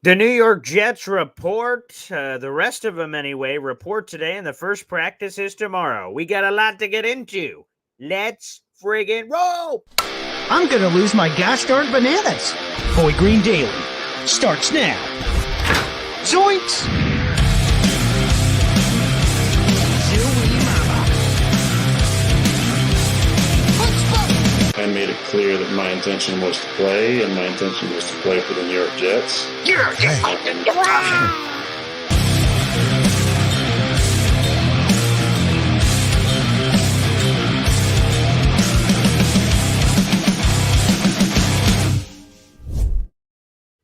The New York Jets report, the rest of them anyway, report today, and the first practice is tomorrow. We got a lot to get into. Let's friggin' roll! I'm gonna lose my gosh darn bananas. Boy Green Daily starts now. Zoinks! I made it clear that my intention was to play, and my intention was to play for the New York Jets. You're fucking wrong!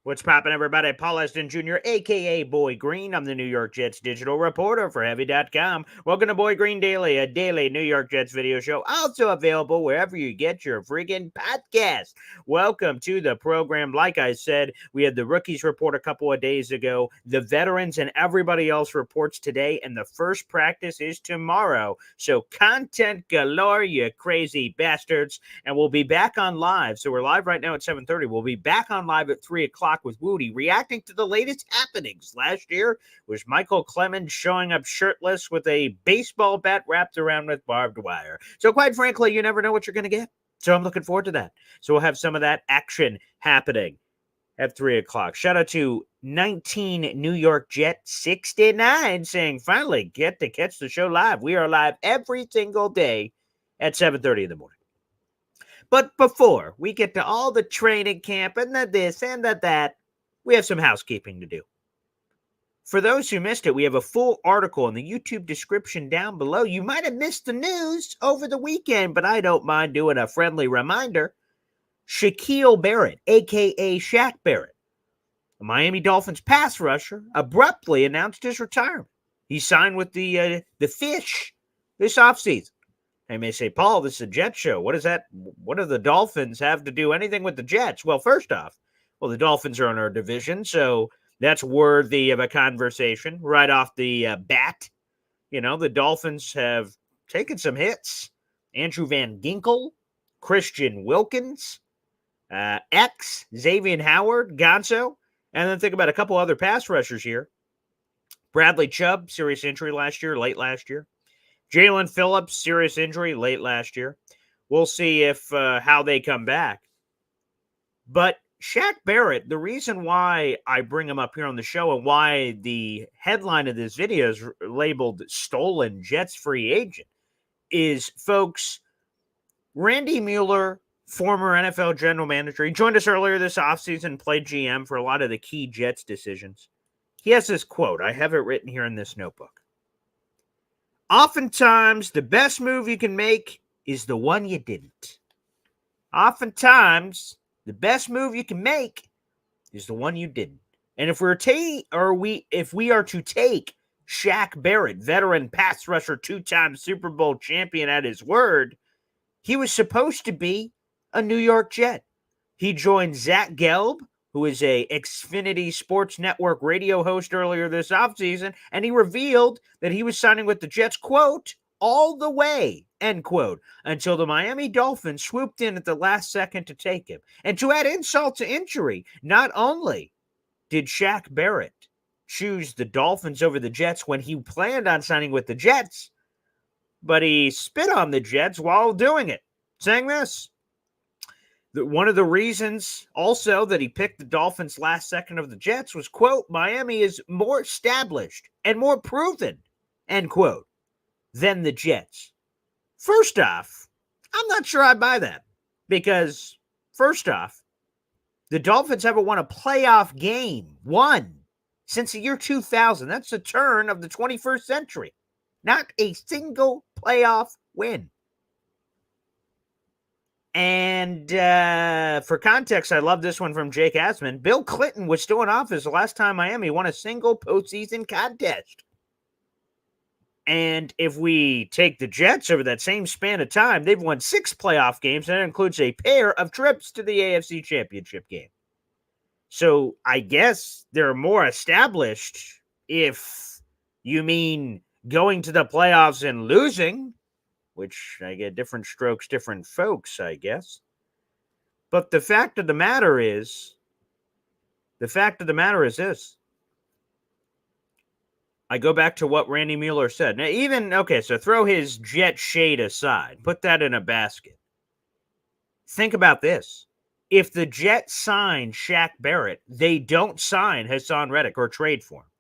What's poppin', everybody? Paul Eston Jr., a.k.a. Boy Green. I'm the New York Jets digital reporter for Heavy.com. Welcome to Boy Green Daily, a daily New York Jets video show, also available wherever you get your freaking podcast. Welcome to the program. Like I said, we had the rookies report a couple of days ago. The veterans and everybody else reports today, and the first practice is tomorrow. So content galore, you crazy bastards. And we'll be back on live. So we're live right now at 7:30. We'll be back on live at 3 o'clock with Woody, reacting to the latest happenings. Last year was Michael Clemens showing up shirtless with a baseball bat wrapped around with barbed wire. So quite frankly, you never know what you're going to get. So I'm looking forward to that. So we'll have some of that action happening at 3 o'clock. Shout out to 19 New York Jet 69 saying, finally get to catch the show live. We are live every single day at 7:30 in the morning. But before we get to all the training camp and the this and the that, we have some housekeeping to do. For those who missed it, we have a full article in the YouTube description down below. You might have missed the news over the weekend, but I don't mind doing a friendly reminder. Shaq Barrett, a.k.a. Shaq Barrett, a Miami Dolphins pass rusher, abruptly announced his retirement. He signed with the Fish this offseason. They may say, Paul, this is a Jets show. What is that? What do the Dolphins have to do anything with the Jets? Well, first off, the Dolphins are in our division, so that's worthy of a conversation right off the bat. You know, the Dolphins have taken some hits. Andrew Van Ginkel, Christian Wilkins, Xavier Howard, Gonzo, and then think about a couple other pass rushers here. Bradley Chubb, serious injury late last year. Jalen Phillips, serious injury late last year. We'll see if how they come back. But Shaq Barrett, the reason why I bring him up here on the show and why the headline of this video is labeled Stolen Jets Free Agent is, folks, Randy Mueller, former NFL general manager, he joined us earlier this offseason, played GM for a lot of the key Jets decisions. He has this quote. I have it written here in this notebook. Oftentimes, the best move you can make is the one you didn't. Oftentimes, the best move you can make is the one you didn't. And if we are to take Shaq Barrett, veteran pass rusher, 2-time Super Bowl champion, at his word, he was supposed to be a New York Jet. He joined Zach Gelb, who is a Xfinity Sports Network radio host, earlier this offseason, and he revealed that he was signing with the Jets, quote, all the way, end quote, until the Miami Dolphins swooped in at the last second to take him. And to add insult to injury, not only did Shaq Barrett choose the Dolphins over the Jets when he planned on signing with the Jets, but he spit on the Jets while doing it, saying this. One of the reasons also that he picked the Dolphins last second of the Jets was, quote, Miami is more established and more proven, end quote, than the Jets. First off, I'm not sure I buy that because, first off, the Dolphins haven't won a playoff game, since the year 2000. That's the turn of the 21st century. Not a single playoff win. And for context, I love this one from Jake Asman. Bill Clinton was still in office the last time Miami won a single postseason contest. And if we take the Jets over that same span of time, they've won 6 playoff games, and that includes a pair of trips to the AFC Championship game. So I guess they're more established if you mean going to the playoffs and losing, which I get different strokes, different folks, I guess. But the fact of the matter is, The fact of the matter is this. I go back to what Randy Mueller said. Now, so throw his Jet shade aside. Put that in a basket. Think about this. If the Jets sign Shaq Barrett, they don't sign Hassan Reddick or trade for him.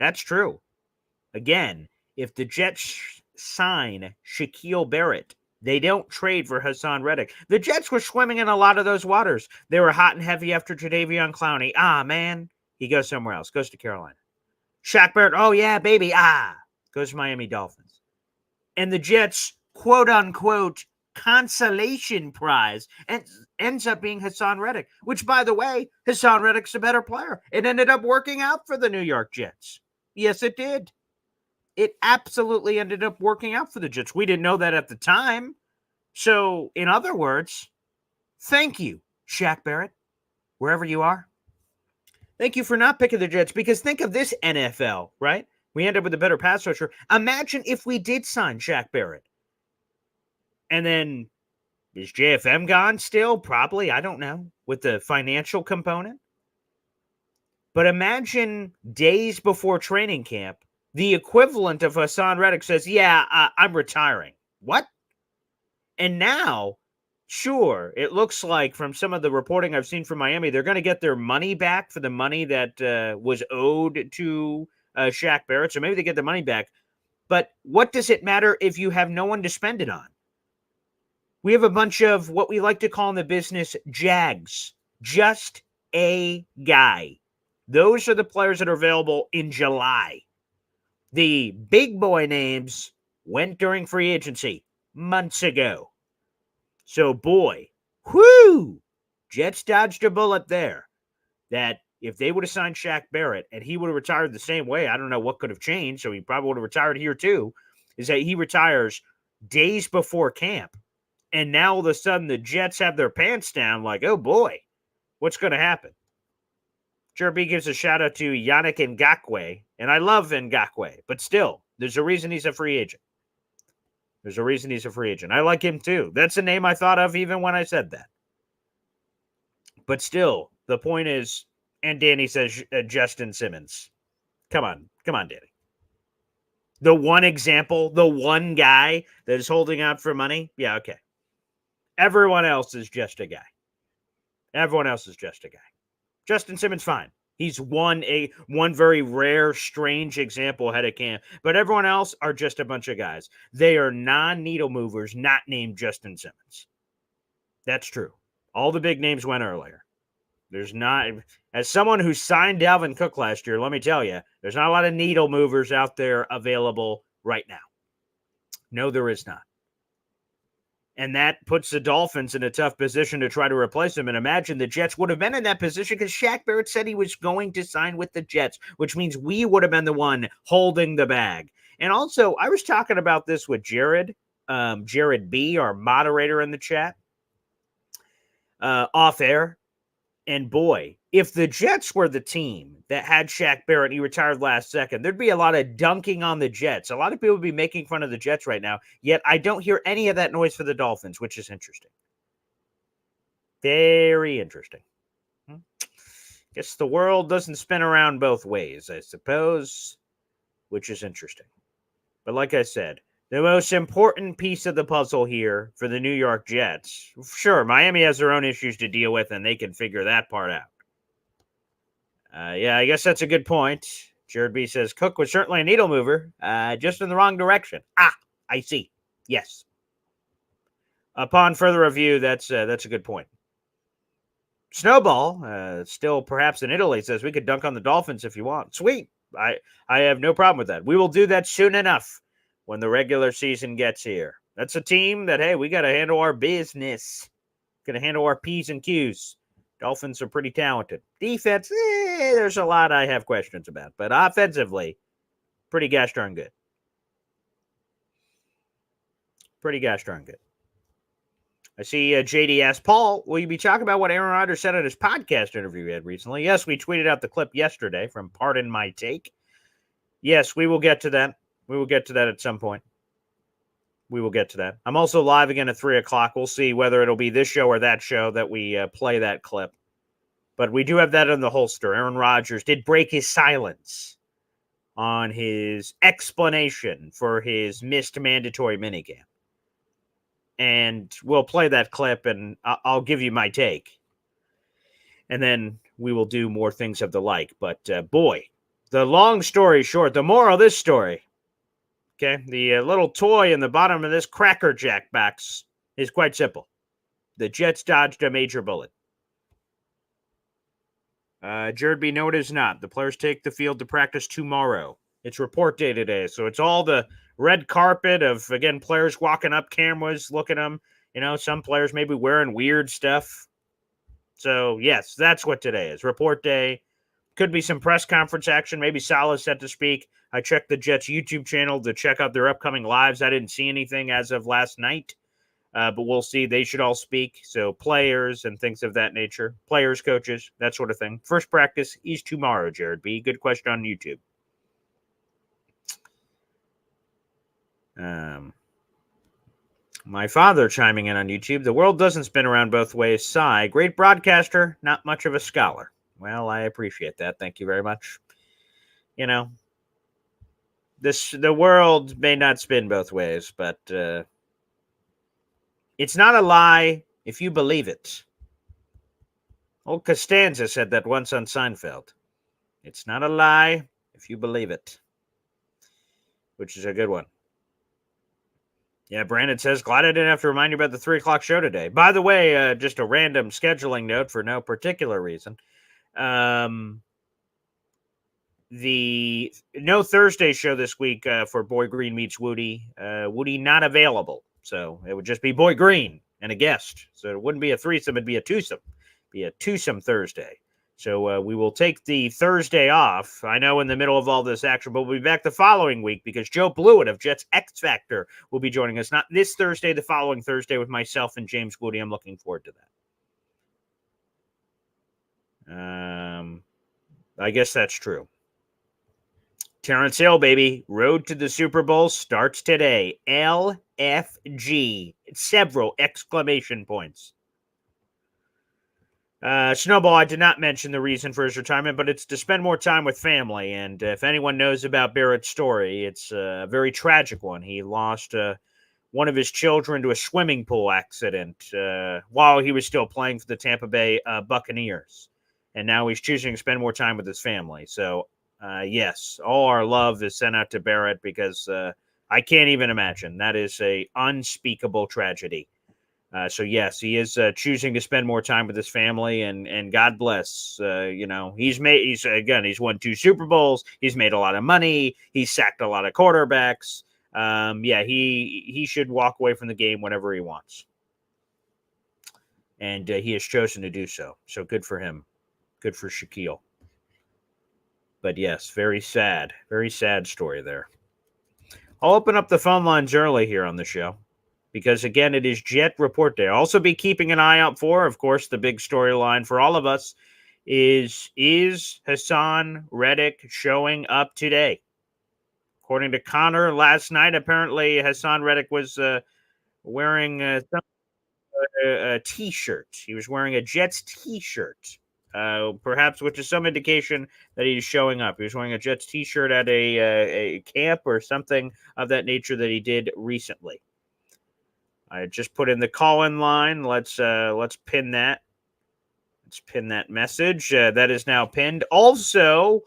That's true. Again, if the Jets sign Shaquille Barrett, they don't trade for Hassan Reddick. The Jets were swimming in a lot of those waters. They were hot and heavy after Jadeveon Clowney. Man, he goes somewhere else. Goes to Carolina. Shaq Barrett, oh yeah, baby. Goes to Miami Dolphins. And the Jets, quote unquote, consolation prize and ends up being Hassan Reddick, which, by the way, Hassan Reddick's a better player. It ended up working out for the New York Jets. Yes, it did. It absolutely ended up working out for the Jets. We didn't know that at the time. So, in other words, thank you, Shaq Barrett, wherever you are. Thank you for not picking the Jets, because think of this NFL, right? We end up with a better pass rusher. Imagine if we did sign Shaq Barrett. And then, is JFM gone still? Probably. I don't know. With the financial component. But imagine days before training camp, the equivalent of Hassan Reddick says, I'm retiring. What? And now, sure, it looks like from some of the reporting I've seen from Miami, they're going to get their money back for the money that was owed to Shaq Barrett. So maybe they get the money back. But what does it matter if you have no one to spend it on? We have a bunch of what we like to call in the business JAGs. Just a guy. Those are the players that are available in July. The big boy names went during free agency months ago. So, boy, Jets dodged a bullet there. That if they would have signed Shaq Barrett and he would have retired the same way, I don't know what could have changed, so he probably would have retired here too, is that he retires days before camp. And now all of a sudden the Jets have their pants down like, oh boy, what's going to happen? Jerby gives a shout out to Yannick Ngakoue, and I love Ngakoue, but still, there's a reason he's a free agent. There's a reason he's a free agent. I like him too. That's a name I thought of even when I said that. But still, the point is, and Danny says Justin Simmons. Come on, Danny. The one example, the one guy that is holding out for money, yeah, okay. Everyone else is just a guy. Everyone else is just a guy. Justin Simmons, fine. He's one very rare, strange example ahead of camp. But everyone else are just a bunch of guys. They are non-needle movers, not named Justin Simmons. That's true. All the big names went earlier. There's not, as someone who signed Dalvin Cook last year, let me tell you, there's not a lot of needle movers out there available right now. No, there is not. And that puts the Dolphins in a tough position to try to replace him. And imagine the Jets would have been in that position because Shaq Barrett said he was going to sign with the Jets, which means we would have been the one holding the bag. And also, I was talking about this with Jared B., our moderator in the chat, off air. And boy, if the Jets were the team that had Shaq Barrett and he retired last second, there'd be a lot of dunking on the Jets. A lot of people would be making fun of the Jets right now, yet I don't hear any of that noise for the Dolphins, which is interesting. Very interesting. Guess the world doesn't spin around both ways, I suppose, which is interesting. But like I said, the most important piece of the puzzle here for the New York Jets, sure, Miami has their own issues to deal with, and they can figure that part out. I guess that's a good point. Jared B says, Cook was certainly a needle mover, just in the wrong direction. I see. Yes. Upon further review, that's a good point. Snowball, still perhaps in Italy, says we could dunk on the Dolphins if you want. Sweet. I have no problem with that. We will do that soon enough when the regular season gets here. That's a team that, hey, we got to handle our business. Got to handle our P's and Q's. Dolphins are pretty talented. Defense, there's a lot I have questions about. But offensively, pretty gosh darn good. Pretty gosh darn good. I see JD asked, Paul, will you be talking about what Aaron Rodgers said on his podcast interview he had recently? Yes, we tweeted out the clip yesterday from Pardon My Take. Yes, we will get to that. We will get to that at some point. We will get to that. I'm also live again at 3 o'clock. We'll see whether it'll be this show or that show that we play that clip. But we do have that in the holster. Aaron Rodgers did break his silence on his explanation for his missed mandatory minicamp. And we'll play that clip, and I'll give you my take. And then we will do more things of the like. But, boy, the long story short, the moral of this story, okay, the little toy in the bottom of this Cracker Jack box is quite simple. The Jets dodged a major bullet. Jared B. No, it is not. The players take the field to practice tomorrow. It's report day today, so it's all the red carpet of, again, players walking up, cameras looking at them. You know, some players maybe wearing weird stuff. So, yes, that's what today is. Report day. Could be some press conference action. Maybe Saleh's set to speak. I checked the Jets YouTube channel to check out their upcoming lives. I didn't see anything as of last night. But we'll see. They should all speak. So players and things of that nature. Players, coaches, that sort of thing. First practice is tomorrow, Jared B. Good question on YouTube. My father chiming in on YouTube. The world doesn't spin around both ways. Sigh. Great broadcaster, not much of a scholar. Well, I appreciate that. Thank you very much. You know, the world may not spin both ways, but it's not a lie if you believe it. Old Costanza said that once on Seinfeld. It's not a lie if you believe it. Which is a good one. Yeah, Brandon says, glad I didn't have to remind you about the 3 o'clock show today. By the way, just a random scheduling note for no particular reason. The no Thursday show this week for Boy Green meets Woody. Woody not available. So it would just be Boy Green and a guest. So it wouldn't be a threesome, it'd be a twosome. Be a twosome Thursday. So we will take the Thursday off. I know in the middle of all this action, but we'll be back the following week because Joe Blewett of Jets X Factor will be joining us. Not this Thursday, the following Thursday with myself and James Woody. I'm looking forward to that. I guess that's true. Terrence Hill, baby. Road to the Super Bowl starts today. LFG. Several exclamation points. Snowball, I did not mention the reason for his retirement, but it's to spend more time with family. And if anyone knows about Barrett's story, it's a very tragic one. He lost one of his children to a swimming pool accident while he was still playing for the Tampa Bay Buccaneers. And now he's choosing to spend more time with his family. So, yes, all our love is sent out to Barrett because I can't even imagine. That is a unspeakable tragedy. So, yes, he is choosing to spend more time with his family, and God bless. He's won 2 Super Bowls. He's made a lot of money. He's sacked a lot of quarterbacks. He should walk away from the game whenever he wants. And he has chosen to do so. So, good for him. Good for Shaquille. But yes, very sad story there. I'll open up the phone lines early here on the show because, again, it is Jet Report Day. I'll also be keeping an eye out for, of course, the big storyline for all of us is Hassan Reddick showing up today? According to Connor last night, apparently Hassan Reddick was wearing a T-shirt. He was wearing a Jets T-shirt. Perhaps, which is some indication that he's showing up. He was wearing a Jets T-shirt at a camp or something of that nature that he did recently. I just put in the call-in line. Let's pin that. Let's pin that message. That is now pinned. Also,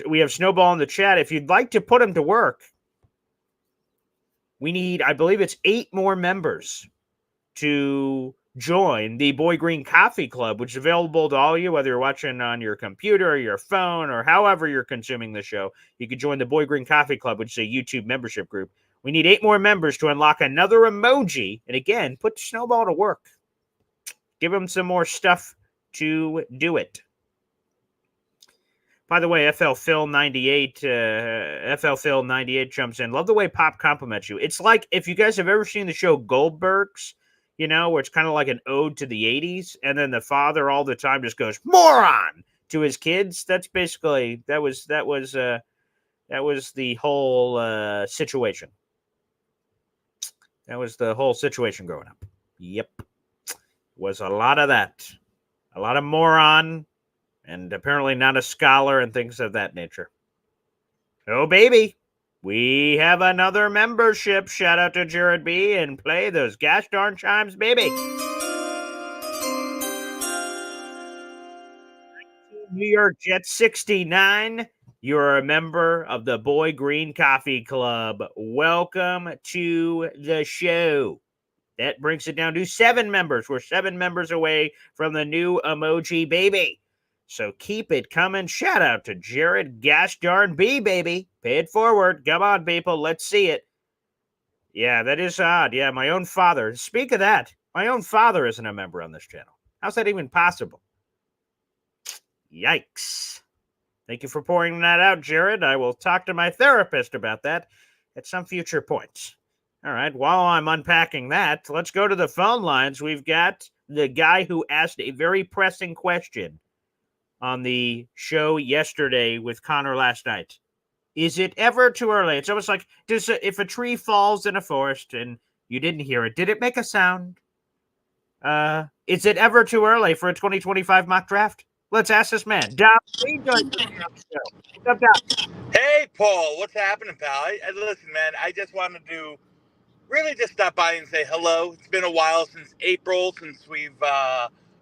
we have Snowball in the chat. If you'd like to put him to work, we need, I believe it's 8 more members to join the Boy Green Coffee Club, which is available to all of you, whether you're watching on your computer or your phone or however you're consuming the show. You can join the Boy Green Coffee Club, which is a YouTube membership group. We need 8 more members to unlock another emoji. And again, put Snowball to work. Give him some more stuff to do it. By the way, FL Phil 98 jumps in. Love the way Pop compliments you. It's like if you guys have ever seen the show Goldbergs, where it's kind of like an ode to the 80s, and then the father all the time just goes, moron, to his kids. That's basically, that was the whole situation. That was the whole situation growing up. Yep. Was a lot of that. a lot of moron, and apparently not a scholar and things of that nature. Oh, baby. We have another membership. Shout out to Jared B. and play those gosh darn chimes, baby. New York Jets 69. You're a member of the Boy Green Coffee Club. Welcome to the show. That brings it down to 7 members. We're 7 members away from the new emoji, baby. So keep it coming. Shout out to Jared gosh darn B, baby. Pay it forward. Come on, people. Let's see it. Yeah, that is odd. Yeah, my own father. Speak of that, my own father isn't a member on this channel. How's that even possible? Yikes. Thank you for pouring that out, Jared. I will talk to my therapist about that at some future point. All right, while I'm unpacking that, let's go to the phone lines. We've got the guy who asked a very pressing question on the show yesterday with Connor last night. Is it ever too early? It's almost like if a tree falls in a forest and you didn't hear it, did it make a sound? Is it ever too early for a 2025 mock draft? Let's ask this man. Dom, what's up, Dom? Hey, Paul, what's happening, pal? Listen, man, I just wanted to really just stop by and say hello. It's been a while since April, since we've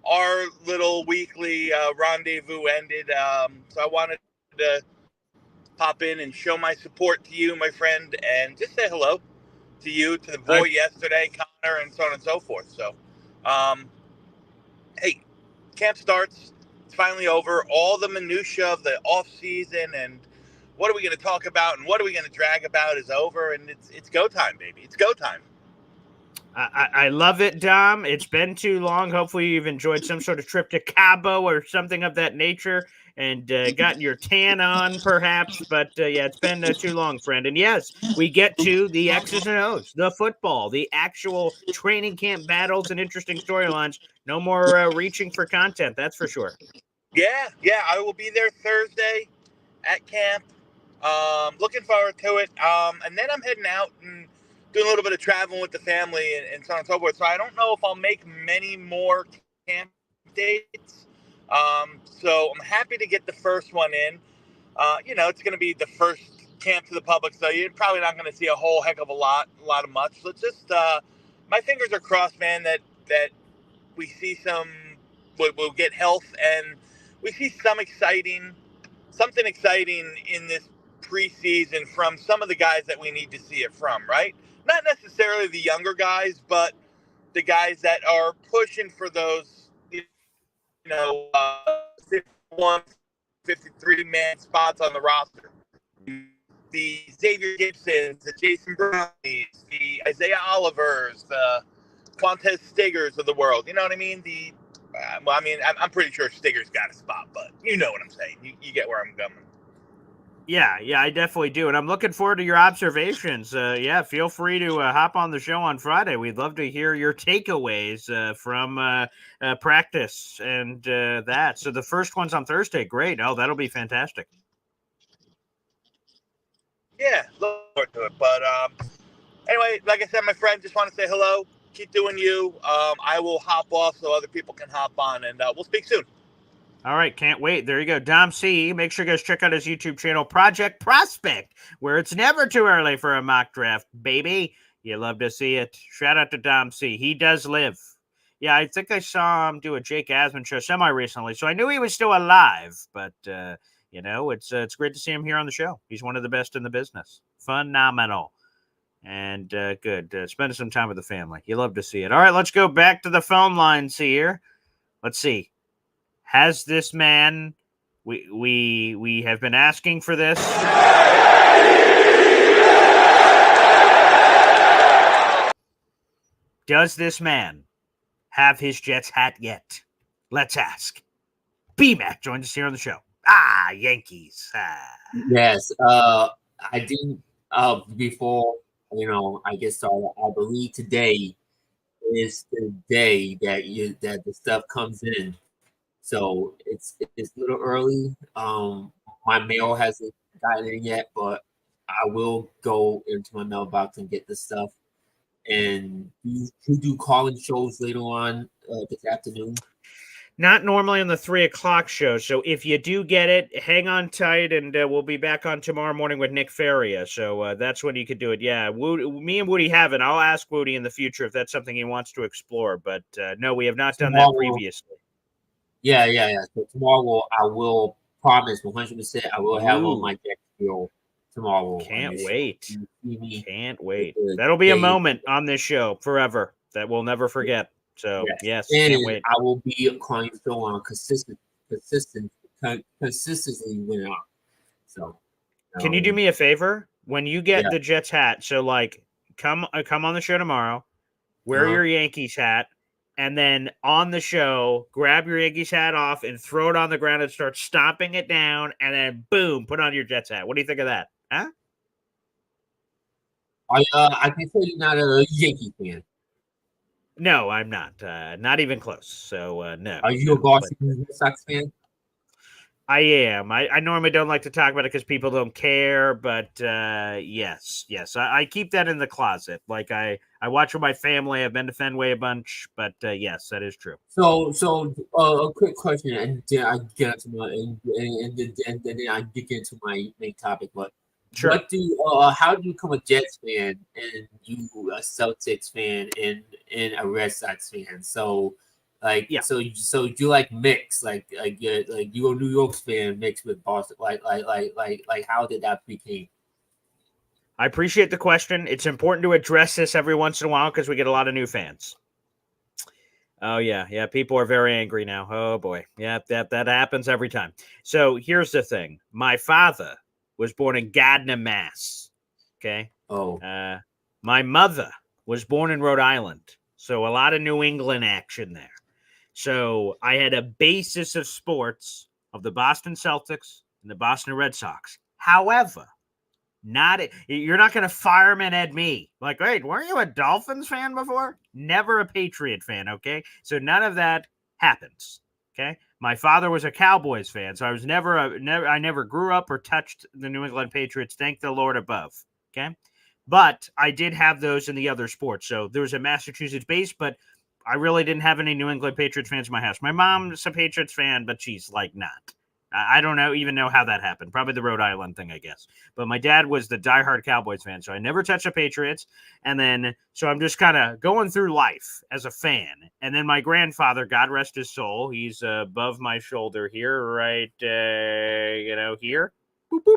our little weekly rendezvous ended. So I wanted to pop in and show my support to you, my friend, and just say hello to you, to the boy yesterday, Connor, and so on and so forth. So, hey, camp starts. It's finally over. All the minutia of the offseason and what are we going to talk about and what are we going to drag about is over, and it's go time, baby. It's go time. I love it, Dom. It's been too long. Hopefully you've enjoyed some sort of trip to Cabo or something of that nature and gotten your tan on, perhaps. But yeah, it's been too long, friend. And yes, we get to the X's and O's, the football, the actual training camp battles and interesting storylines. No more reaching for content, that's for sure. Yeah, I will be there Thursday at camp. Looking forward to it. And then I'm heading out and doing a little bit of traveling with the family and so on and so forth. So I don't know if I'll make many more camp dates. So I'm happy to get the first one in. It's going to be the first camp to the public, so you're probably not going to see a whole heck of a lot of much. So just my fingers are crossed, man, that we see we'll get health and we see something exciting in this preseason from some of the guys that we need to see it from, right? Not necessarily the younger guys, but the guys that are pushing for those, 51, 53-man spots on the roster. The Xavier Gibsons, the Jason Brownies, the Isaiah Olivers, the Quantez Stigers of the world. You know what I mean? I'm pretty sure Stigger's got a spot, but you know what I'm saying. You get where I'm going. Yeah, I definitely do. And I'm looking forward to your observations. Yeah, feel free to hop on the show on Friday. We'd love to hear your takeaways from practice and that. So the first one's on Thursday. Great. Oh, that'll be fantastic. Yeah, look forward to it. But anyway, like I said, my friend, just want to say hello. Keep doing you. I will hop off so other people can hop on, and we'll speak soon. All right, can't wait. There you go. Dom C. Make sure you guys check out his YouTube channel, Project Prospect, where it's never too early for a mock draft, baby. You love to see it. Shout out to Dom C. He does live. Yeah, I think I saw him do a Jake Asman show semi-recently, so I knew he was still alive. But, it's great to see him here on the show. He's one of the best in the business. Phenomenal. And good. Spending some time with the family. You love to see it. All right, let's go back to the phone lines here. Let's see. Has this man, we have been asking for this. Does this man have his Jets hat yet? Let's ask. B-Mac joins us here on the show. Yankees. Yes, I didn't, before, I get started, I believe today is the day that the stuff comes in. So it's a little early. My mail hasn't gotten in yet, but I will go into my mailbox and get the stuff. And you do call-in shows later on this afternoon? Not normally on the 3 o'clock show. So if you do get it, hang on tight, and we'll be back on tomorrow morning with Nick Faria. So that's when you could do it. Yeah, me and Woody haven't. I'll ask Woody in the future if that's something he wants to explore. But no, we have not done that previously. Yeah. So tomorrow I will promise 100%. I will have on my deck field tomorrow. Can't wait. Can't wait. The That'll be a moment on this show forever that we'll never forget. So yes, and can't wait. I will be calling the show on consistently winning on. So can you do me a favor when you get the Jets hat? So like, come on the show tomorrow, wear your Yankees hat, and then on the show, grab your Yankees hat off and throw it on the ground and start stomping it down, and then boom, put on your Jets hat. What do you think of that? Huh? I can say you're not a Yankee fan. No, I'm not. Not even close. So no. Are you a Boston Red Sox fan? I am. I normally don't like to talk about it because people don't care, but yes. I keep that in the closet. Like I watch with my family. I've been to Fenway a bunch, but yes, that is true. So a quick question, and then I get into my and then I dig into my main topic. But sure. How do you become a Jets fan and you a Celtics fan and a Red Sox fan? So. So you like mix like you a New York fan mixed with Boston like how did that become? I appreciate the question. It's important to address this every once in a while because we get a lot of new fans. Oh yeah, people are very angry now. Oh boy, yeah, that happens every time. So here's the thing: my father was born in Gardner, Mass. Okay. My mother was born in Rhode Island, so a lot of New England action there. So I had a basis of sports of the Boston Celtics and the Boston Red Sox. However, you're not going to fireman at me. Like, wait, weren't you a Dolphins fan before? Never a Patriot fan, okay? So none of that happens, okay? My father was a Cowboys fan, so I was I never grew up or touched the New England Patriots, thank the Lord above, okay? But I did have those in the other sports. So there was a Massachusetts base, but I really didn't have any New England Patriots fans in my house. My mom's a Patriots fan, but she's like not. I don't even know how that happened. Probably the Rhode Island thing, I guess. But my dad was the diehard Cowboys fan, so I never touched the Patriots. And then, so I'm just kind of going through life as a fan. And then my grandfather, God rest his soul, he's above my shoulder here, right, here. Boop, boop.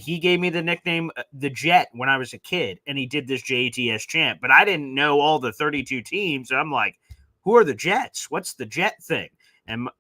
He gave me the nickname the Jet when I was a kid, and he did this JTS chant, but I didn't know all the 32 teams. So I'm like, who are the Jets? What's the Jet thing?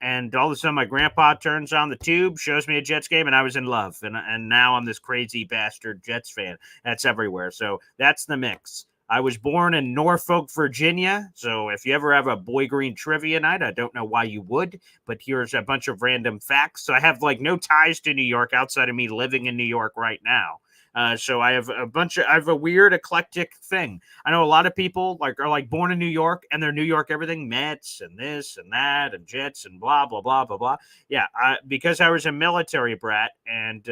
And all of a sudden my grandpa turns on the tube, shows me a Jets game, and I was in love. And now I'm this crazy bastard Jets fan. That's everywhere. So that's the mix. I was born in Norfolk, Virginia. So if you ever have a Boy Green trivia night, I don't know why you would, but here's a bunch of random facts. So I have like no ties to New York outside of me living in New York right now. So I have a weird eclectic thing. I know a lot of people are born in New York and they're New York everything, Mets and this and that and Jets and blah, blah, blah, blah, blah. Yeah. Because I was a military brat and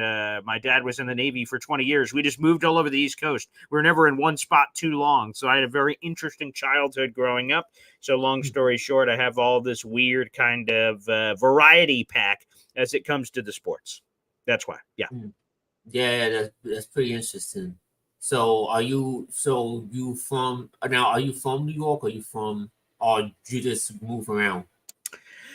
my dad was in the Navy for 20 years, we just moved all over the East Coast. We were never in one spot too long. So I had a very interesting childhood growing up. So long story short, I have all this weird kind of variety pack as it comes to the sports. That's why. Yeah. Yeah, that's pretty interesting. So are you from New York or you just move around?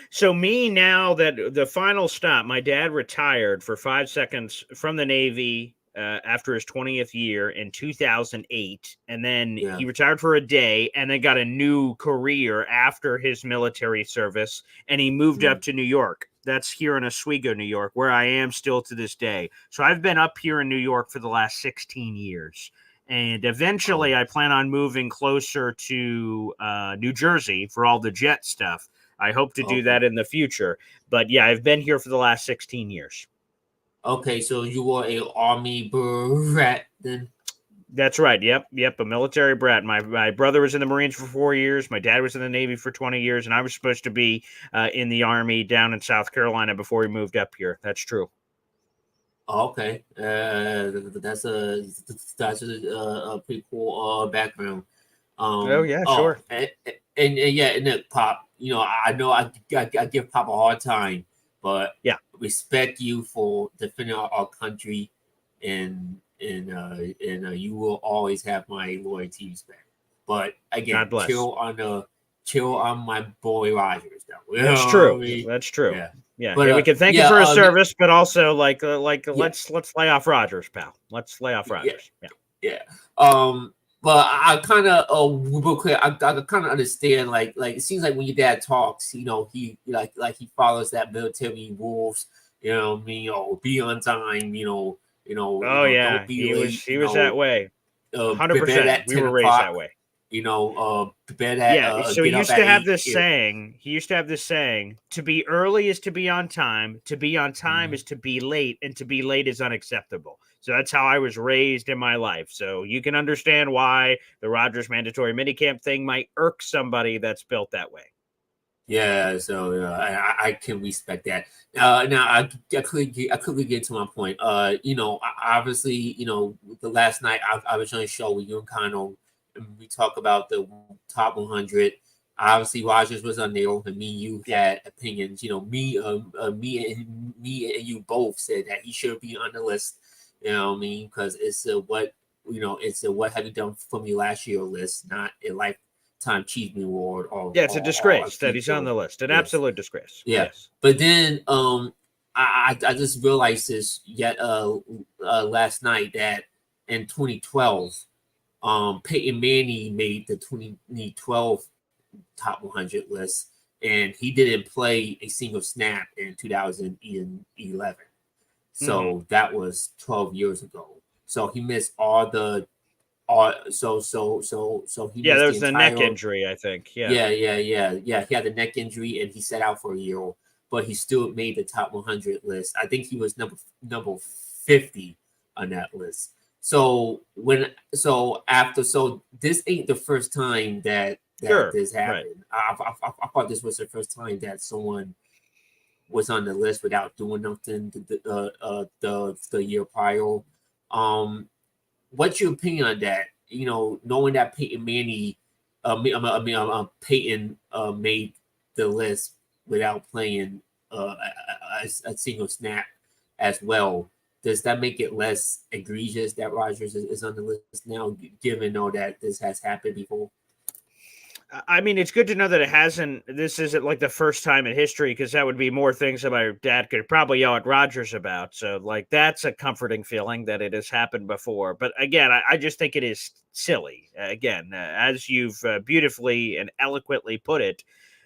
So me now that the final stop, my dad retired for 5 seconds from the Navy after his 20th year in 2008. And then he retired for a day and then got a new career after his military service. And he moved up to New York. That's here in Oswego, New York, where I am still to this day. So I've been up here in New York for the last 16 years. And eventually I plan on moving closer to New Jersey for all the Jet stuff. I hope to do that in the future. But yeah, I've been here for the last 16 years. Okay, so you were a Army brat then? That's right. Yep. A military brat. My brother was in the Marines for 4 years. My dad was in the Navy for 20 years. And I was supposed to be in the Army down in South Carolina before we moved up here. That's true. Okay. That's a pretty cool background. Sure. and then Pop, I know I give Pop a hard time, but Yeah. respect you for defending our country, and you will always have my loyalty, respect. But again, God bless. chill on my boy Rodgers, though. That's true. That's true. Yeah. Yeah, But, we can thank him for his yeah, service, but also let's lay off Rodgers, pal. Let's lay off Rodgers. Yeah. But I kind of real quick, I kind of understand like it seems like when your dad talks, he he follows that military rules. You know what I mean? Be on time. Oh yeah, don't be he late. was that way. 100%. We were raised that way. Yeah. So he used to have this saying. He used to have this saying: "To be early is to be on time. To be on time is to be late, and to be late is unacceptable." So that's how I was raised in my life. So you can understand why the Rodgers mandatory minicamp thing might irk somebody that's built that way. Yeah, so I can respect that. Now I quickly get to my point. Obviously, the last night I was on a show with you and Kano, and we talk about the top 100. Obviously, Rodgers was on there, and me and you had opinions. Me and you both said that he should be on the list. You know what I mean? Because it's it's a what have you done for me last year list, not a lifetime achievement award. It's a disgrace that he's on the list. An absolute disgrace. Yeah. Yes. But then I just realized this last night that in 2012, Peyton Manning made the 2012 top 100 list, and he didn't play a single snap in 2011. So that was 12 years ago. So he missed all the so he missed there was the neck injury, I think. Yeah. He had the neck injury and he sat out for a year, but he still made the top 100 list. I think he was number 50 on that list. So this ain't the first time that this happened. Right. I thought this was the first time that someone was on the list without doing nothing the year prior. What's your opinion on that? Knowing that Peyton Manning, Peyton made the list without playing a single snap as well. Does that make it less egregious that Rodgers is on the list now, given that this has happened before? I mean, it's good to know that this isn't like the first time in history, because that would be more things that my dad could probably yell at Rodgers about. So that's a comforting feeling that it has happened before. But again, I just think it is silly. Again, as you've beautifully and eloquently put it,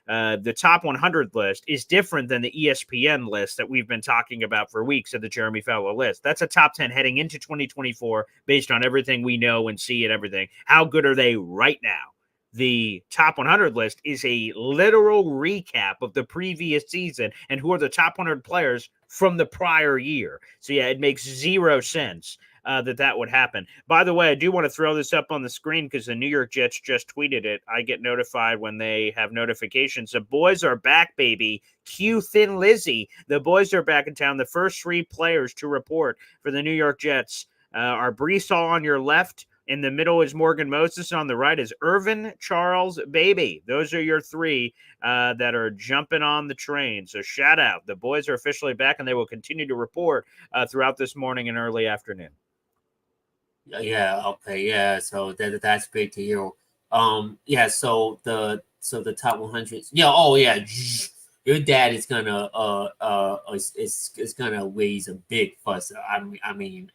the top 100 list is different than the ESPN list that we've been talking about for weeks of the Jeremy Fowler list. That's a top 10 heading into 2024 based on everything we know and see and everything. How good are they right now? The top 100 list is a literal recap of the previous season and who are the top 100 players from the prior year. So, it makes zero sense that would happen. By the way, I do want to throw this up on the screen because the New York Jets just tweeted it. I get notified when they have notifications. The boys are back, baby. Cue Thin Lizzy. The boys are back in town. The first 3 players to report for the New York Jets are Brees Hall on your left. In the middle is Morgan Moses. On the right is Irvin Charles Baby. Those are your 3 that are jumping on the train. So shout out. The boys are officially back, and they will continue to report throughout this morning and early afternoon. Yeah. Okay. Yeah. So that's great to hear. Yeah. So the top 100. Yeah. Oh yeah. Your dad is gonna is gonna raise a big fuss. I mean,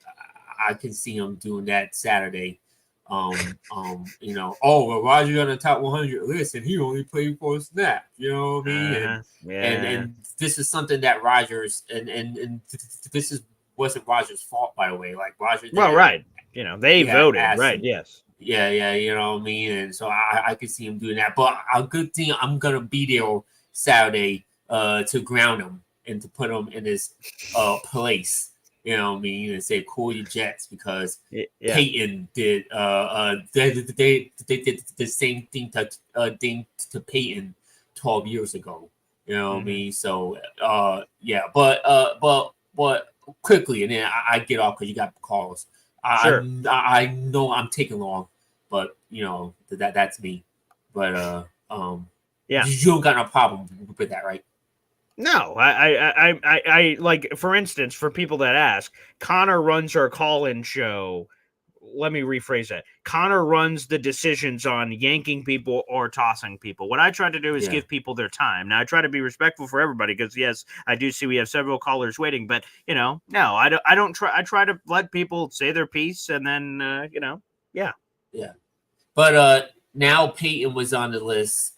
I can see him doing that Saturday. Well, Rodgers on the top 100 list, and he only played for a snap. You know what I mean? And this is something that Rodgers and this wasn't Rodgers' fault, by the way. Like Rodgers. Well, right. They voted, right? Him. Yes. Yeah. You know what I mean? And so I could see him doing that. But a good thing, I'm gonna be there Saturday to ground him and to put him in his place. You know what I mean, and say cool your Jets, because Peyton did they did the same thing to Peyton 12 years ago. You know what I mean? So but quickly, and then I get off because you got calls. I know I'm taking long, but that's me. But Yeah. You don't got no problem with that, right? No, I like, for instance, for people that ask, Connor runs our call-in show. Let me rephrase that. Connor runs the decisions on yanking people or tossing people. What I try to do is give people their time. Now, I try to be respectful for everybody because, yes, I do see we have several callers waiting. But, no, I don't try. I try to let people say their piece and then, yeah. Yeah. But now Peyton was on the list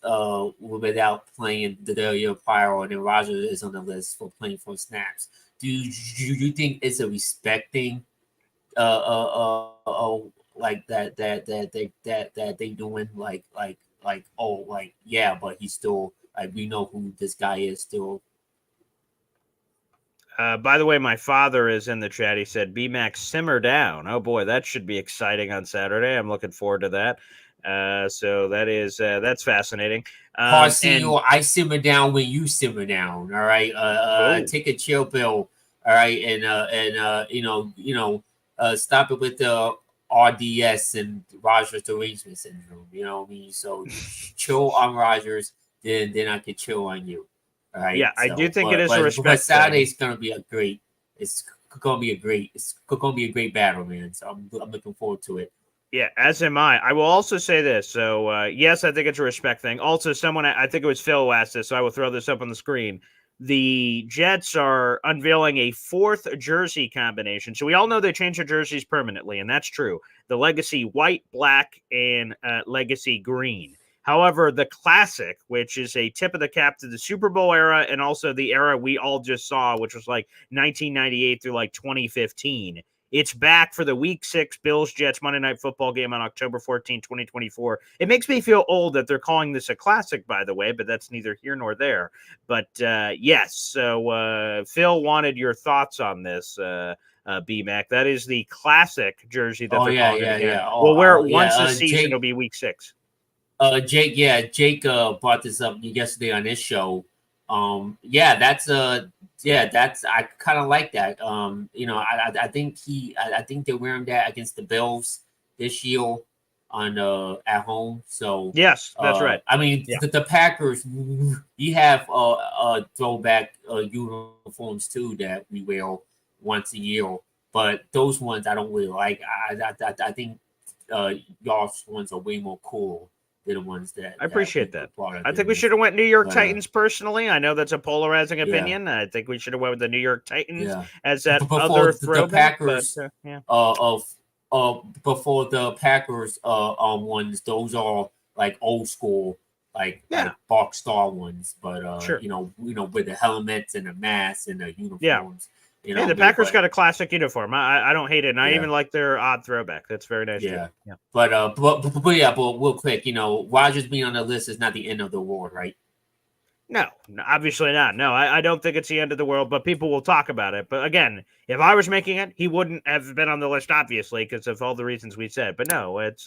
without playing the year prior, and then Rodgers is on the list for playing for snaps. Do you think it's a respect thing? Like that they doing like yeah, but he's still like, we know who this guy is still. By the way, my father is in the chat. He said, "B-Max, simmer down." Oh boy, that should be exciting on Saturday. I'm looking forward to that. So that's fascinating. Parcel, I simmer down when you simmer down. All right. Take a chill pill. All right, and stop it with the RDS and Rodgers derangement syndrome. You know what I mean? So chill on Rodgers, then I can chill on you. All right. Yeah, I do think it is a respect. But Saturday's gonna be a great. It's gonna be a great battle, man. So I'm looking forward to it. Yeah, as am I. I will also say this. So, yes, I think it's a respect thing. Also, someone, I think it was Phil who asked this, so I will throw this up on the screen. The Jets are unveiling a 4th jersey combination. So we all know they changed their jerseys permanently, and that's true. The Legacy white, black, and Legacy green. However, the classic, which is a tip of the cap to the Super Bowl era and also the era we all just saw, which was like 1998 through like 2015, it's back for the Week 6 Bills-Jets Monday Night Football game on October 14, 2024. It makes me feel old that they're calling this a classic, by the way, but that's neither here nor there. But, yes, so Phil wanted your thoughts on this, B-Mac. That is the classic jersey that they're calling it again. Yeah. We'll wear it once a season. It'll be Week 6. Jake brought this up yesterday on his show. That's I kind of like that. I think they're wearing that against the Bills this year on at home. So yes, that's right. I mean, the Packers, you have throwback uniforms too that we wear once a year, but those ones I don't really like. I think y'all's ones are way more cool. The ones that I appreciate that. I think we should have went New York Titans personally. I know that's a polarizing opinion. I think we should have went with the New York Titans as that other throwback. The Packers, before the Packers ones, those are like old school, like Bark Star ones. But sure. With the helmets and the masks and the uniforms. Hey, the Packers got a classic uniform. I don't hate it, and I even like their odd throwback. That's very nice. Yeah. But real quick, Rodgers being on the list is not the end of the world, right? No, obviously not. No, I don't think it's the end of the world, but people will talk about it. But again, if I was making it, he wouldn't have been on the list, obviously, because of all the reasons we said. But no, it's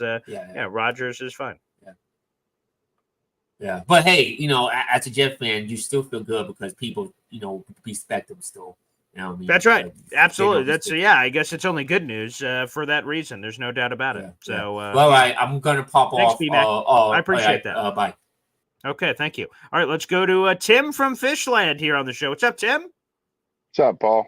Rodgers is fine. Yeah. But hey, as a Jet fan, you still feel good because people, respect him still. That's right. Absolutely. That's I guess it's only good news for that reason. There's no doubt about it. So, well, I'm going to pop off. I appreciate that. Bye. Okay, thank you. All right, let's go to Tim from Fishland here on the show. What's up, Tim? What's up, Paul?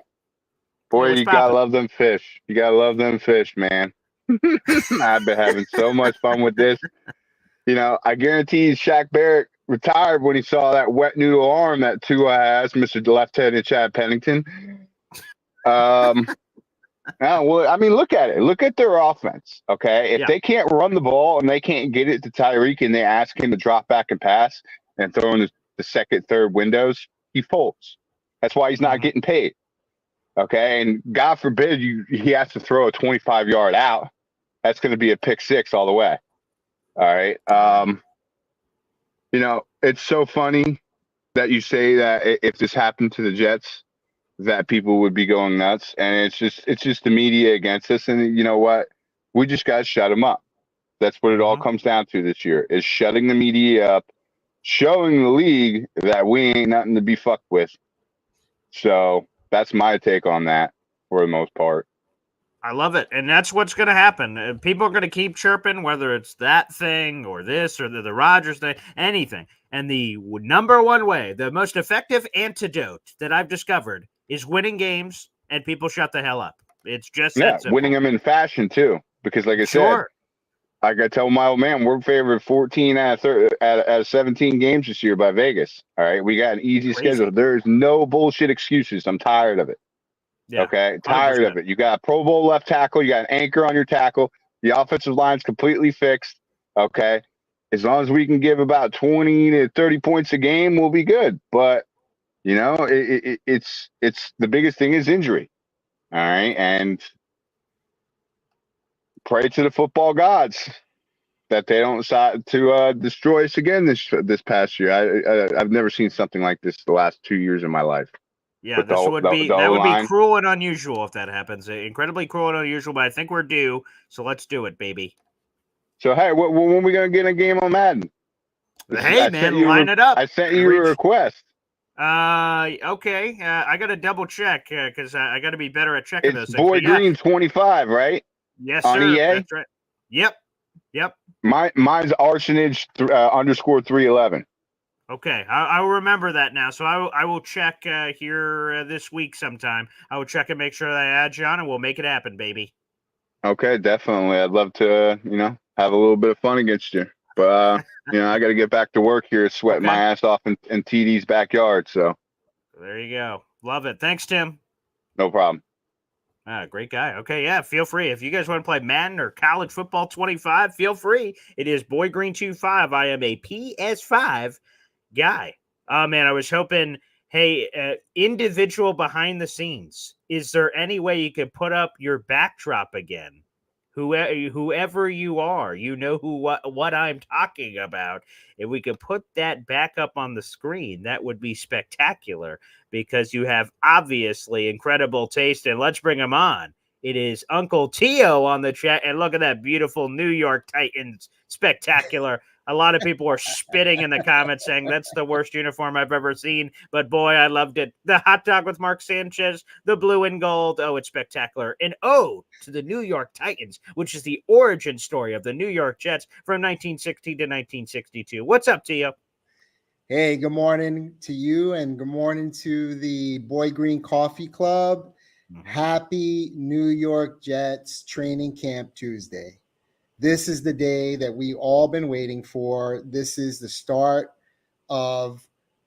Boy, you gotta love them fish. You gotta love them fish, man. I've been having so much fun with this. I guarantee Shaq Barrett retired when he saw that wet noodle arm that Tua has, Mr. Left-handed Chad Pennington. Look at it. Look at their offense, okay? If they can't run the ball and they can't get it to Tyreek and they ask him to drop back and pass and throw in the second, third windows, he folds. That's why he's not getting paid, okay? And God forbid he has to throw a 25-yard out. That's going to be a pick six all the way. All right. It's so funny that you say that if this happened to the Jets, that people would be going nuts. And it's just the media against us. And you know what? We just got to shut them up. That's what it all comes down to this year, is shutting the media up, showing the league that we ain't nothing to be fucked with. So that's my take on that for the most part. I love it. And that's what's going to happen. People are going to keep chirping, whether it's that thing or this or the Rodgers thing, anything. And the number one way, the most effective antidote that I've discovered is winning games, and people shut the hell up. It's just that simple. Winning them in fashion too. Because like I said, I got to tell my old man, we're favored 14 out of 17 games this year by Vegas. All right. We got an easy schedule. There's no bullshit excuses. I'm tired of it. Yeah, okay. Tired 100%. Of it. You got a Pro Bowl left tackle. You got an anchor on your tackle. The offensive line's completely fixed. Okay. As long as we can give about 20 to 30 points a game, we'll be good. But, you know, it's the biggest thing is injury. All right. And pray to the football gods that they don't decide to destroy us again this past year. I've never seen something like this the last 2 years of my life. Yeah, that would be cruel and unusual if that happens. Incredibly cruel and unusual, but I think we're due. So let's do it, baby. So hey, when are we gonna get a game on Madden? Hey man, line it up. I sent you a request. Okay. I gotta double check because I gotta be better at checking those things. Boy Green 25, right? Yes, on sir. EA? That's right. Yep. Mine's Arsonage _ 311. Okay, I will remember that now. So I will check here this week sometime. I will check and make sure that I add you on, and we'll make it happen, baby. Okay, definitely. I'd love to, have a little bit of fun against you. But, I got to get back to work here, sweating my ass off in TD's backyard. So there you go. Love it. Thanks, Tim. No problem. Great guy. Okay, yeah, feel free. If you guys want to play Madden or College Football 25, feel free. It is Boy Green 25. I am a PS5 guy. Oh man, I was hoping, hey, individual behind the scenes, is there any way you could put up your backdrop again? Whoever you are, you know what I'm talking about. If we could put that back up on the screen, that would be spectacular, because you have obviously incredible taste. And let's bring him on. It is Uncle Tio on the chat, and look at that beautiful New York Titans spectacular. A lot of people are spitting in the comments saying that's the worst uniform I've ever seen. But boy, I loved it. The hot dog with Mark Sanchez, the blue and gold. Oh, it's spectacular. An ode to the New York Titans, which is the origin story of the New York Jets from 1960 to 1962. What's up, Tio? Hey, good morning to you, and good morning to the Boy Green Coffee Club. Happy New York Jets training camp Tuesday. This is the day that we all been waiting for. This is the start of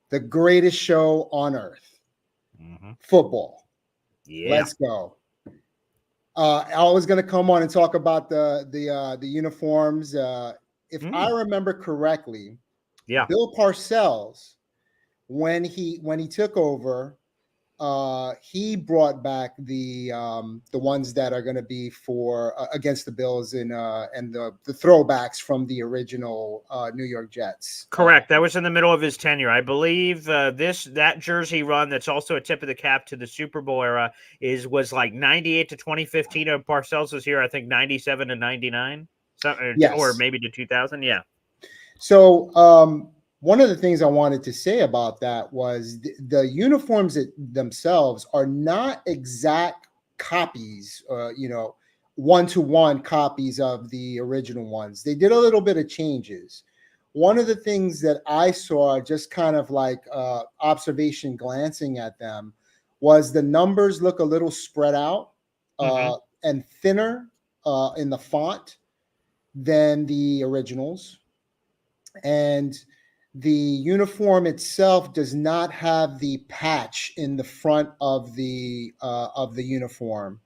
the greatest show on earth, football. Yeah, let's go. I was going to come on and talk about the uniforms. If I remember correctly, Bill Parcells, when he took over, he brought back the ones that are going to be for against the Bills and the throwbacks from the original New York Jets. Correct. That was in the middle of his tenure, I believe. That jersey run, that's also a tip of the cap to the Super Bowl era, was like 98 to 2015. And Parcells was here, I think 97 to 99, or maybe to 2000. Yeah. So one of the things I wanted to say about that was the uniforms themselves are not exact copies, one-to-one copies of the original ones. They did a little bit of changes. One of the things that I saw, just kind of like observation glancing at them, was the numbers look a little spread out and thinner in the font than the originals. And the uniform itself does not have the patch in the front of the uniform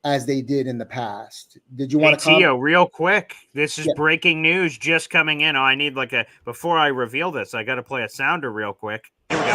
as they did in the past. Did you want to comment? Tio, real quick, this is breaking news just coming in. Oh, I need before I reveal this, I got to play a sounder real quick. Here we go.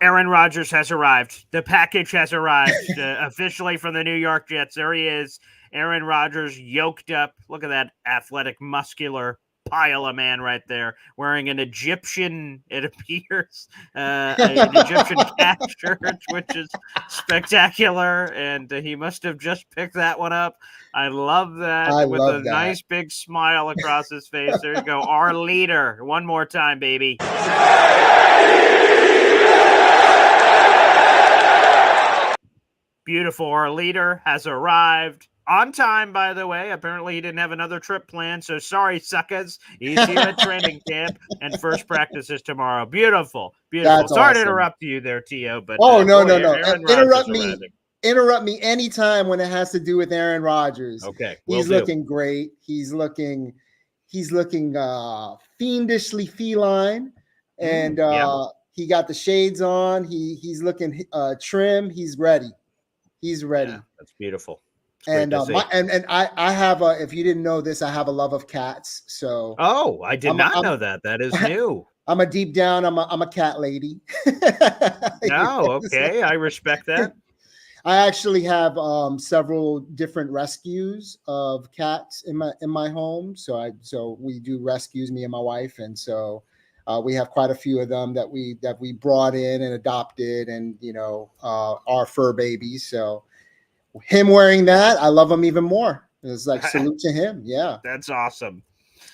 Aaron Rodgers has arrived. The package has arrived officially from the New York Jets. There he is. Aaron Rodgers yoked up. Look at that athletic, muscular pile of man right there, wearing an Egyptian, it appears, an Egyptian cat shirt, which is spectacular. And he must have just picked that one up. I love that. With a nice big smile across his face. There you go. Our leader. One more time, baby. Beautiful. Our leader has arrived on time, by the way. Apparently, he didn't have another trip planned. So sorry, suckers. He's here at training camp, and first practice is tomorrow. Beautiful. Beautiful. That's Sorry to awesome. interrupt you there, T.O., but Oh, no. Aaron Rodgers arriving. Interrupt me anytime when it has to do with Aaron Rodgers. Okay. He's looking great. He's looking fiendishly feline. And he got the shades on. He's looking trim. He's ready. Yeah, that's beautiful. And I have if you didn't know this, I have a love of cats. So I did not know that. That is new. I'm a deep down. I'm a cat lady. Okay. I respect that. I actually have several different rescues of cats in my home. So we do rescues, me and my wife, and so we have quite a few of them that we brought in and adopted, and our fur babies. So him wearing that, I love him even more. It's like salute to him. Yeah, that's awesome.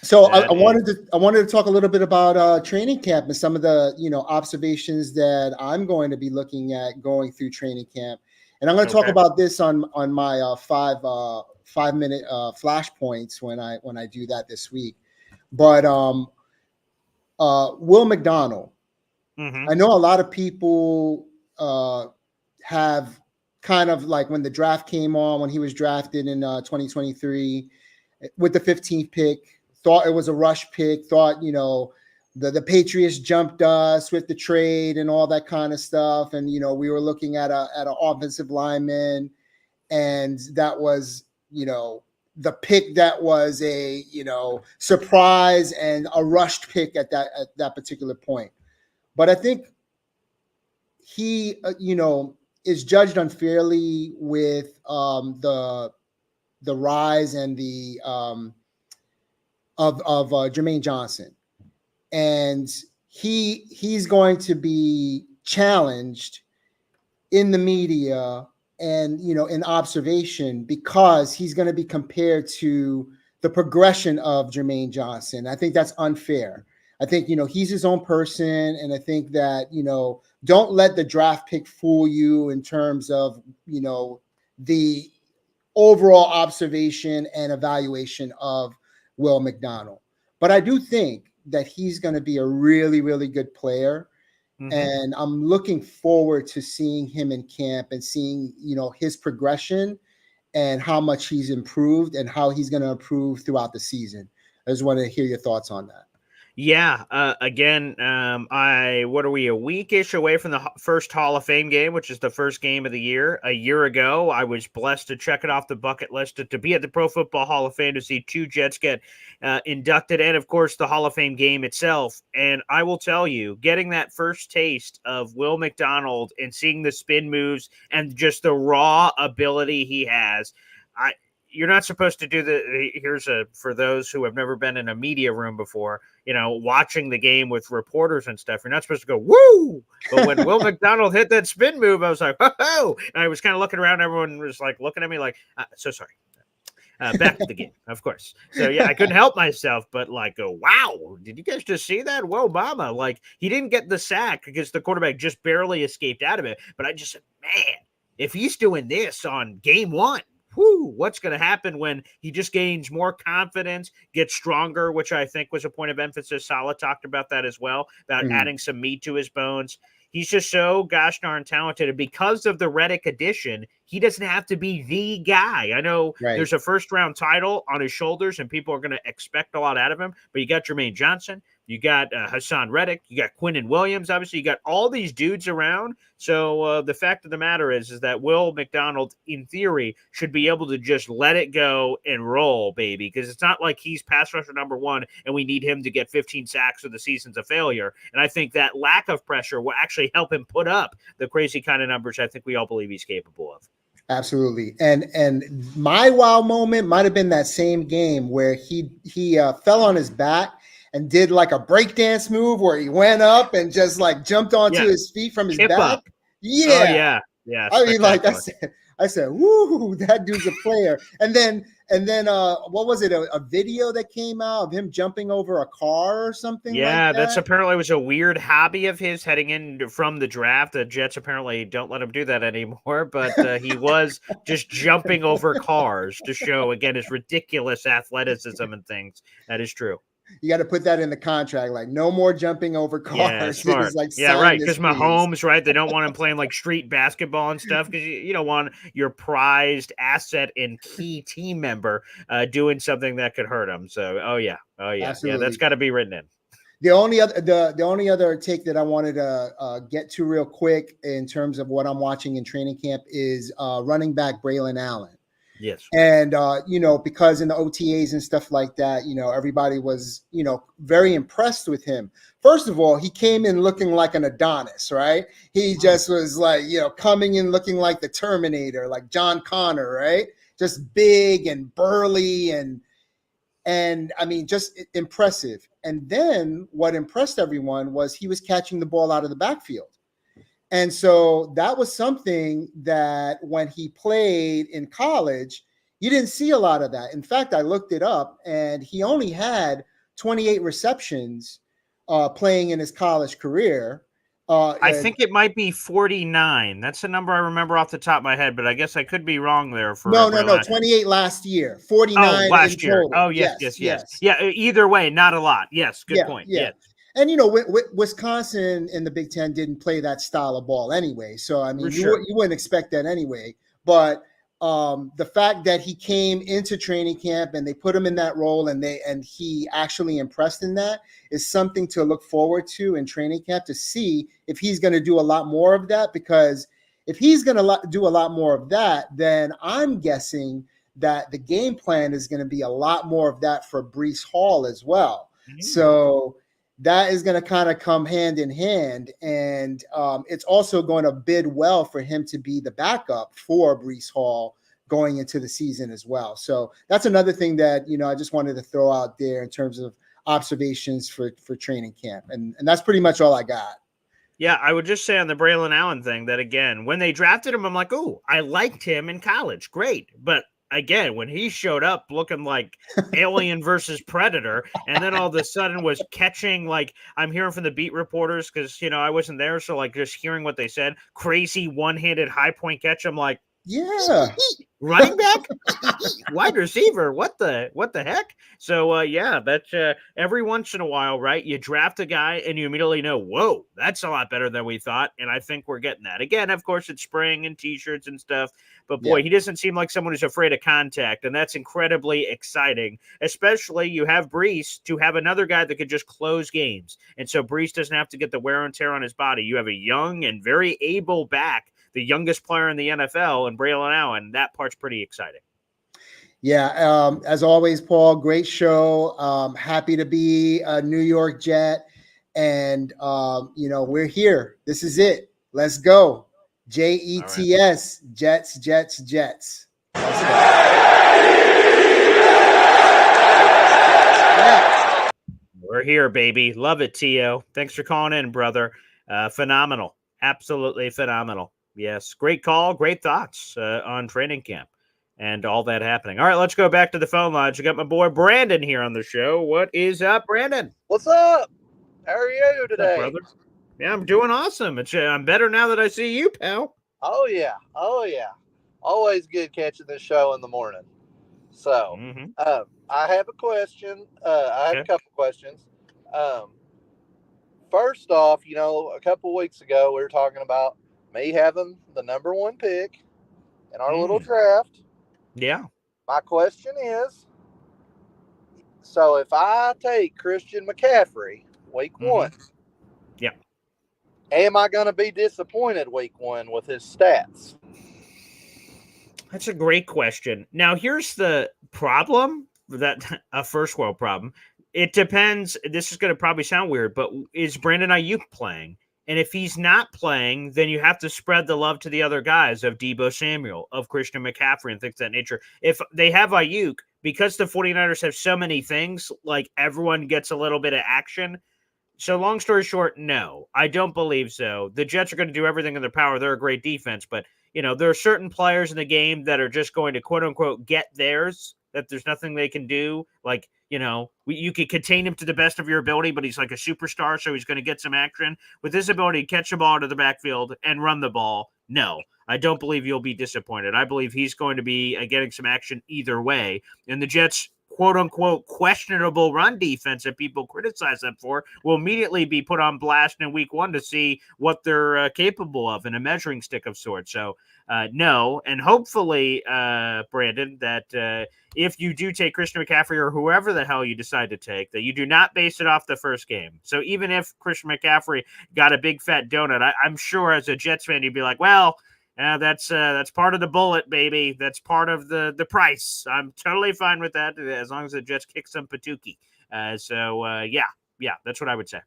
So I wanted to talk a little bit about training camp and some of the observations that I'm going to be looking at going through training camp, and I'm going to talk about this on my 5 minute flash points when I do that this week. But Will McDonald, I know a lot of people have kind of like when the draft came on, when he was drafted in 2023 with the 15th pick. Thought it was a rush pick, thought, the Patriots jumped us with the trade and all that kind of stuff. And, we were looking at an offensive lineman, and that was, the pick that was a, surprise and a rushed pick at that particular point. But I think he, is judged unfairly with the rise and the of Jermaine Johnson, and he's going to be challenged in the media and in observation, because he's going to be compared to the progression of Jermaine Johnson. I think that's unfair. I think he's his own person, and I think that don't let the draft pick fool you in terms of the overall observation and evaluation of Will McDonald. But I do think that he's going to be a really, really good player. And I'm looking forward to seeing him in camp and seeing, his progression and how much he's improved and how he's going to improve throughout the season. I just want to hear your thoughts on that. Yeah. Again, what are we, a week-ish away from the first Hall of Fame game, which is the first game of the year. A year ago, I was blessed to check it off the bucket list to be at the Pro Football Hall of Fame, to see two Jets get inducted, and of course the Hall of Fame game itself. And I will tell you, getting that first taste of Will McDonald and seeing the spin moves and just the raw ability he has, you're not supposed to do for those who have never been in a media room before, watching the game with reporters and stuff, you're not supposed to go, woo! But when Will McDonald hit that spin move, I was like, oh! And I was kind of looking around, everyone was like looking at me like, so sorry. Back to the game, of course. So yeah, I couldn't help myself, but go, wow, did you guys just see that? Whoa, mama. He didn't get the sack because the quarterback just barely escaped out of it. But I just said, man, if he's doing this on game one, what's going to happen when he just gains more confidence, gets stronger, which I think was a point of emphasis. Saleh talked about that as well, about adding some meat to his bones. He's just so gosh darn talented. And because of the Reddick addition, he doesn't have to be the guy. I know there's a first-round title on his shoulders, and people are going to expect a lot out of him. But you got Jermaine Johnson. You got Hassan Reddick. You got Quinnen Williams. Obviously, you got all these dudes around. So the fact of the matter is that Will McDonald, in theory, should be able to just let it go and roll, baby, because it's not like he's pass rusher number one and we need him to get 15 sacks or the season's a failure. And I think that lack of pressure will actually help him put up the crazy kind of numbers I think we all believe he's capable of. Absolutely. And my wow moment might have been that same game where he fell on his back and did like a breakdance move where he went up and just jumped onto his feet from his Hip back. Up. Yeah. Yeah. I mean, I said, woo, that dude's a player. And then And then what was it? A video that came out of him jumping over a car or something like Yeah, that? that's apparently was a weird hobby of his heading in from the draft. The Jets apparently don't let him do that anymore, but he was just jumping over cars to show, again, his ridiculous athleticism and things. That is true. You got to put that in the contract, like no more jumping over cars. Yeah, smart. It's like, Yeah, sign right. this, Because please. Mahomes, right? They don't want him playing like street basketball and stuff because you don't want your prized asset and key team member doing something that could hurt him. So, oh yeah, Absolutely. yeah, that's got to be written in. The only other take that I wanted to get to real quick in terms of what I'm watching in training camp is running back Brallan Allen. Yes. And, because in the OTAs and stuff like that, everybody was, very impressed with him. First of all, he came in looking like an Adonis, right? He just was like, coming in looking like the Terminator, like John Connor, right? Just big and burly and I mean, just impressive. And then what impressed everyone was he was catching the ball out of the backfield. And so that was something that when he played in college, you didn't see a lot of that. In fact, I looked it up and he only had 28 receptions playing in his college career. I think it might be 49. That's the number I remember off the top of my head, but I guess I could be wrong there. For No, 28 last year, 49 last year. total. Oh, yes. Yeah, either way, not a lot. Yes, good point. Yeah. Yes. And, Wisconsin in the Big Ten didn't play that style of ball anyway. So, I mean, you wouldn't expect that anyway. But the fact that he came into training camp and they put him in that role and he actually impressed in that is something to look forward to in training camp to see if he's going to do a lot more of that. Because if he's going to do a lot more of that, then I'm guessing that the game plan is going to be a lot more of that for Breece Hall as well. Mm-hmm. So that is going to kind of come hand in hand. And it's also going to bid well for him to be the backup for Breece Hall going into the season as well. So that's another thing that, I just wanted to throw out there in terms of observations for training camp. And that's pretty much all I got. Yeah, I would just say on the Brallan Allen thing that, again, when they drafted him, I'm like, oh, I liked him in college. Great. But again, when he showed up looking like Alien versus Predator, and then all of a sudden was catching, like, I'm hearing from the beat reporters because, I wasn't there. So, like, just hearing what they said, crazy one-handed high point catch. I'm like, yeah, running back, wide receiver. What the heck? So, that's every once in a while, right? You draft a guy and you immediately know, whoa, that's a lot better than we thought. And I think we're getting that. Again, of course, it's spring and T-shirts and stuff. But boy, he doesn't seem like someone who's afraid of contact. And that's incredibly exciting, especially you have Breece to have another guy that could just close games. And so Breece doesn't have to get the wear and tear on his body. You have a young and very able back, the youngest player in the NFL, and Brallan Allen. That part's pretty exciting. Yeah. As always, Paul, great show. Happy to be a New York Jet. And, we're here. This is it. Let's go. JETS, right. Jets. Let's go. We're here, baby. Love it, Tio. Thanks for calling in, brother. Phenomenal. Absolutely phenomenal. Yes. Great call. Great thoughts on training camp and all that happening. All right, let's go back to the phone lines. We got my boy Brandon here on the show. What is up, Brandon? What's up? How are you today? What's up, brother? Yeah, I'm doing awesome. I'm better now that I see you, pal. Oh, yeah. Always good catching this show in the morning. So, I have a question. I have a couple questions. First off, a couple weeks ago, we were talking about me having the number 1 pick in our little draft. Yeah. My question is, so if I take Christian McCaffrey week 1, yeah, am I going to be disappointed week 1 with his stats? That's a great question. Now, here's the problem, that a first world problem. It depends. This is going to probably sound weird, but is Brandon Ayuk playing? And if he's not playing, then you have to spread the love to the other guys of Deebo Samuel, of Christian McCaffrey, and things of that nature. If they have Ayuk, because the 49ers have so many things, like everyone gets a little bit of action. So long story short, no, I don't believe so. The Jets are going to do everything in their power. They're a great defense, but there are certain players in the game that are just going to quote unquote get theirs that there's nothing they can do? Like, you could contain him to the best of your ability, but he's like a superstar, so he's going to get some action. With his ability to catch the ball to the backfield and run the ball, no. I don't believe you'll be disappointed. I believe he's going to be getting some action either way. And the Jets' quote-unquote questionable run defense that people criticize them for will immediately be put on blast in week 1 to see what they're capable of in a measuring stick of sorts. So, no. And hopefully, Brandon, that if you do take Christian McCaffrey or whoever the hell you decide to take, that you do not base it off the first game. So even if Christian McCaffrey got a big fat donut, I'm sure as a Jets fan, you'd be like, well, that's part of the bullet, baby. That's part of the price. I'm totally fine with that as long as the Jets kick some Patuki. Yeah, that's what I would say.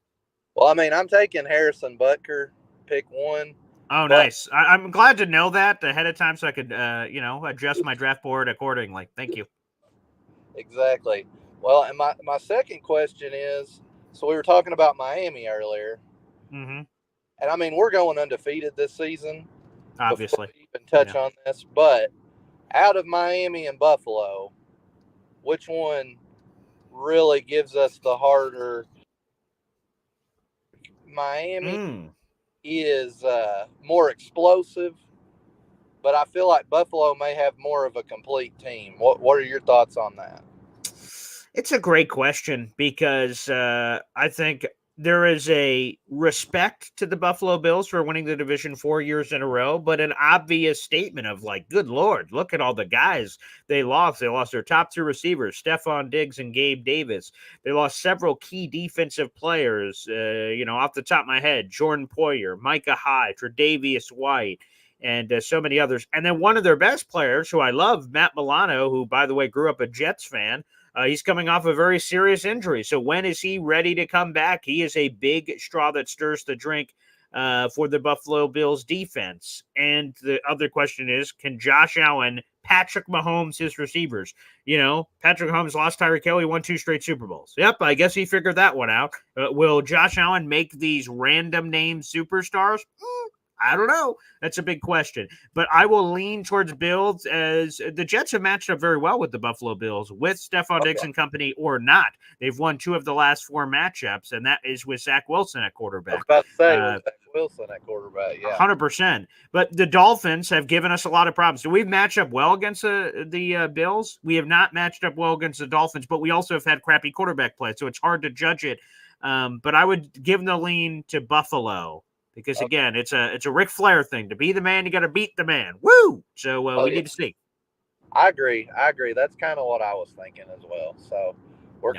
Well, I mean, I'm taking Harrison Butker, pick 1. Oh, nice. I'm glad to know that ahead of time so I could, adjust my draft board accordingly. Thank you. Exactly. Well, and my second question is, so we were talking about Miami earlier. Mm-hmm. And, I mean, we're going undefeated this season. Obviously. We even touch on this. But out of Miami and Buffalo, which one really gives us the harder? Miami is more explosive, but I feel like Buffalo may have more of a complete team. What are your thoughts on that? It's a great question because I think there is a respect to the Buffalo Bills for winning the division 4 years in a row, but an obvious statement of like, good Lord, look at all the guys they lost. They lost their top 2 receivers, Stephon Diggs and Gabe Davis. They lost several key defensive players, off the top of my head, Jordan Poyer, Micah Hyde, Tre'Davious White, and so many others. And then one of their best players, who I love, Matt Milano, who, by the way, grew up a Jets fan, he's coming off a very serious injury. So when is he ready to come back? He is a big straw that stirs the drink for the Buffalo Bills defense. And the other question is, can Josh Allen, Patrick Mahomes, his receivers? Patrick Mahomes lost Tyreek Hill. He won 2 straight Super Bowls. Yep, I guess he figured that one out. Will Josh Allen make these random name superstars? I don't know. That's a big question. But I will lean towards Bills, as the Jets have matched up very well with the Buffalo Bills, with Stephon Diggs and company or not. They've won 2 of the last 4 matchups, and that is with Zach Wilson at quarterback. I was about to say, with Zach Wilson at quarterback, yeah. 100%. But the Dolphins have given us a lot of problems. Do we match up well against the Bills? We have not matched up well against the Dolphins, but we also have had crappy quarterback play, so it's hard to judge it. But I would give the lean to Buffalo. Because, again, it's a Ric Flair thing. To be the man, you got to beat the man. Woo! So we need to see. I agree. That's kind of what I was thinking as well. So we're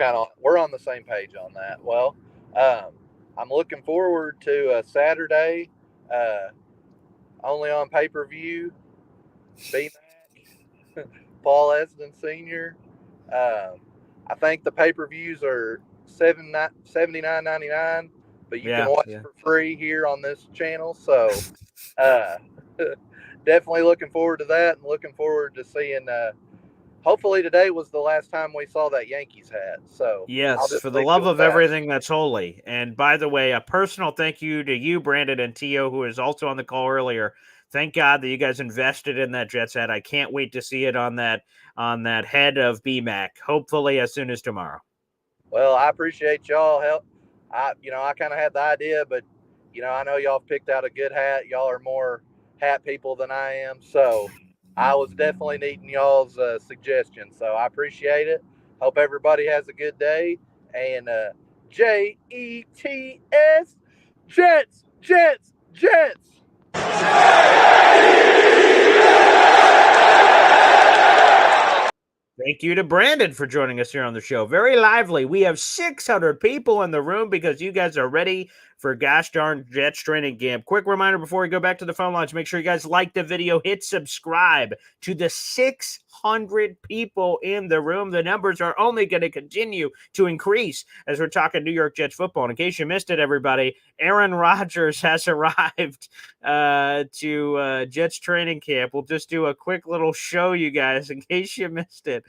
on the same page on that. Well, I'm looking forward to Saturday, only on pay-per-view. B-Mac, Paul Esden Sr. I think the pay-per-views are $79.99. But you can watch for free here on this channel. So definitely looking forward to that, and looking forward to seeing hopefully today was the last time we saw that Yankees hat. So yes, for the love of everything that's holy. And by the way, a personal thank you to you, Brandon, and Tio, who is also on the call earlier. Thank God that you guys invested in that Jets hat. I can't wait to see it on that head of BMAC, hopefully as soon as tomorrow. Well, I appreciate y'all help. I kind of had the idea, but, I know y'all picked out a good hat. Y'all are more hat people than I am. So I was definitely needing y'all's suggestions. So I appreciate it. Hope everybody has a good day. And Jets, Jets, Jets, Jets. Thank you to Brandon for joining us here on the show. Very lively. We have 600 people in the room because you guys are ready for gosh darn Jets training camp. Quick reminder before we go back to the phone lines, make sure you guys like the video, hit subscribe. To the 600 people in the room, the numbers are only going to continue to increase as we're talking New York Jets football. And in case you missed it, everybody, Aaron Rodgers has arrived to Jets training camp. We'll just do a quick little show, you guys, in case you missed it.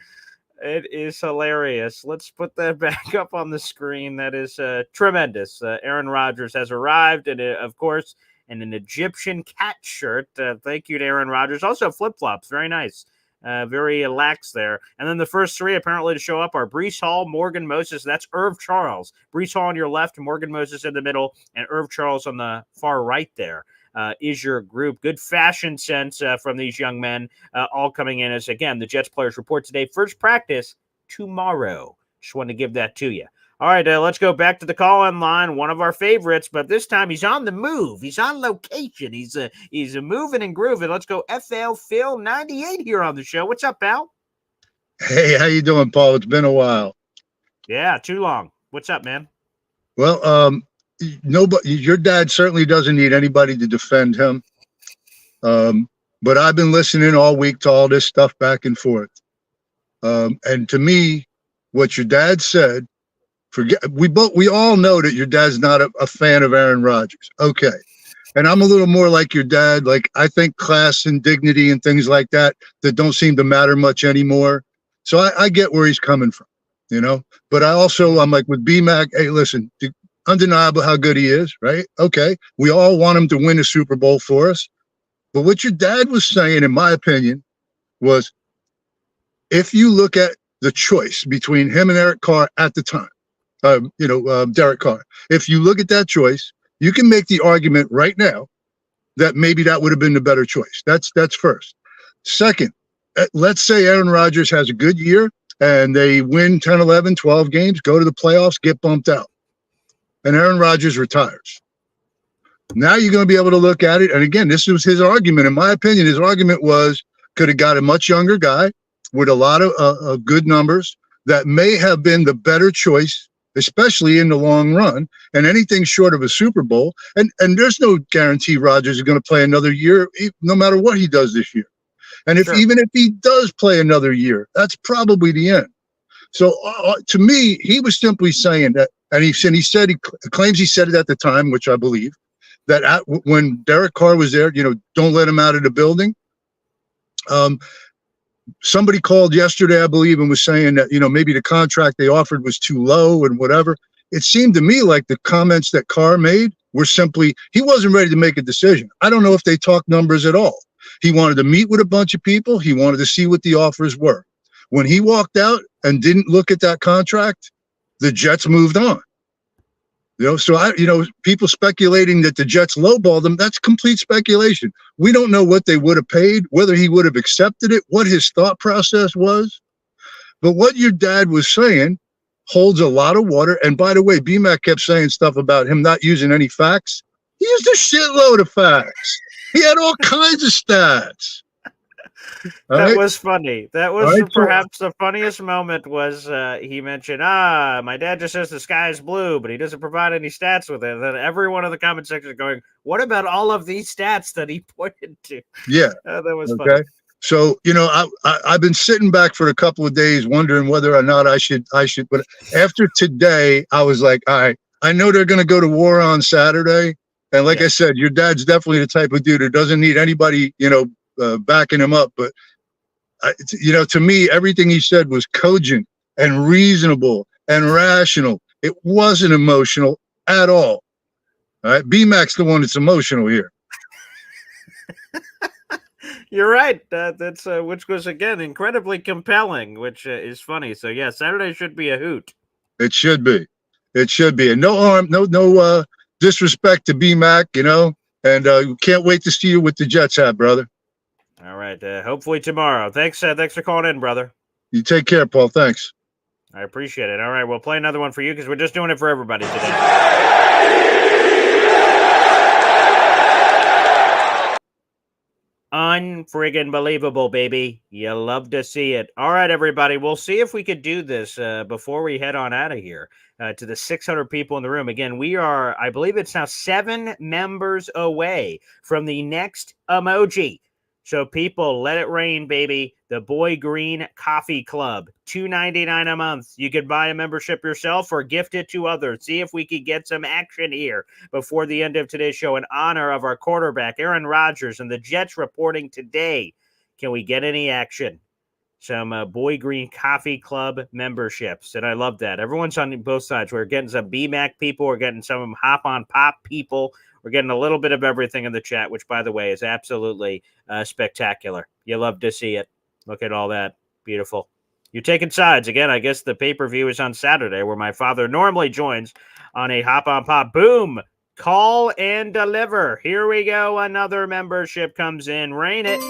It is hilarious. Let's put that back up on the screen. That is tremendous. Aaron Rodgers has arrived, and of course, in an Egyptian cat shirt. Thank you to Aaron Rodgers. Also flip-flops. Very nice. very lax there. And then the first three apparently to show up are Breece Hall, Morgan Moses. That's Irv Charles. Breece Hall on your left, Morgan Moses in the middle, and Irv Charles on the far right there. Is your group. Good fashion sense from these young men, all coming in as, again, the Jets players report today. First practice tomorrow. Just wanted to give that to you. All right, let's go back to the call-in line. One of our favorites, but this time he's on the move. He's on location. He's moving and grooving. Let's go FL Phil 98 here on the show. What's up, pal? Hey, how you doing, Paul? It's been a while. Yeah, too long. What's up, man? Well, nobody. Your dad certainly doesn't need anybody to defend him. But I've been listening all week to all this stuff back and forth. And to me, what your dad said, we all know that your dad's not a fan of Aaron Rodgers. Okay. And I'm a little more like your dad. Like, I think class and dignity and things like that don't seem to matter much anymore. So I get where he's coming from, but I'm like with BMAC, hey, listen, undeniable how good he is, right? Okay. We all want him to win a Super Bowl for us. But what your dad was saying, in my opinion, was if you look at the choice between him and Eric Carr at the time, Derek Carr, if you look at that choice, you can make the argument right now that maybe that would have been the better choice. That's first. Second, let's say Aaron Rodgers has a good year and they win 10, 11, 12 games, go to the playoffs, get bumped out, and Aaron Rodgers retires. Now you're going to be able to look at it. And again, this was his argument. In my opinion, his argument was could have got a much younger guy with a lot of good numbers that may have been the better choice, especially in the long run, and anything short of a Super Bowl. And there's no guarantee Rodgers is going to play another year, no matter what he does this year. And even if he does play another year, that's probably the end. So to me, he was simply saying that, and he claims he said it at the time, which I believe, that when Derek Carr was there, don't let him out of the building. Somebody called yesterday, I believe, and was saying that, maybe the contract they offered was too low and whatever. It seemed to me like the comments that Carr made were simply, he wasn't ready to make a decision. I don't know if they talked numbers at all. He wanted to meet with a bunch of people. He wanted to see what the offers were. When he walked out and didn't look at that contract, the Jets moved on. So people speculating that the Jets lowballed them, that's complete speculation. We don't know what they would have paid, whether he would have accepted it, what his thought process was. But what your dad was saying holds a lot of water. And by the way, BMAC kept saying stuff about him not using any facts. He used a shitload of facts. He had all kinds of stats. That was funny. That was perhaps the funniest moment was he mentioned, my dad just says the sky is blue, but he doesn't provide any stats with it. And then every one of the comment section is going, what about all of these stats that he pointed to? Yeah. That was funny. So, I've been sitting back for a couple of days wondering whether or not I should, but after today, I was like, all right, I know they're going to go to war on Saturday. And like I said, your dad's definitely the type of dude who doesn't need anybody, backing him up. But, to me, everything he said was cogent and reasonable and rational. It wasn't emotional at all. All right. BMAC's the one that's emotional here. You're right. That's which was, again, incredibly compelling, which is funny. So, yeah, Saturday should be a hoot. It should be. It should be. And no harm, no disrespect to BMAC, and can't wait to see you with the Jets hat, brother. All right. Hopefully tomorrow. Thanks for calling in, brother. You take care, Paul. Thanks. I appreciate it. All right. We'll play another one for you because we're just doing it for everybody today. Unfriggin' believable, baby. You love to see it. All right, everybody. We'll see if we could do this before we head on out of here to the 600 people in the room. Again, we are, I believe it's now 7 members away from the next emoji. So people, let it rain, baby. The Boy Green Coffee Club, $2.99 a month. You could buy a membership yourself or gift it to others. See if we could get some action here before the end of today's show in honor of our quarterback, Aaron Rodgers, and the Jets reporting today. Can we get any action? Some Boy Green Coffee Club memberships. And I love that. Everyone's on both sides. We're getting some BMAC people. We're getting some Hop on Pop people. We're getting a little bit of everything in the chat, which, by the way, is absolutely spectacular. You love to see it. Look at all that. Beautiful. You're taking sides. Again, I guess the pay-per-view is on Saturday, where my father normally joins on a Hop on Pop. Boom. Call and deliver. Here we go. Another membership comes in. Rain it.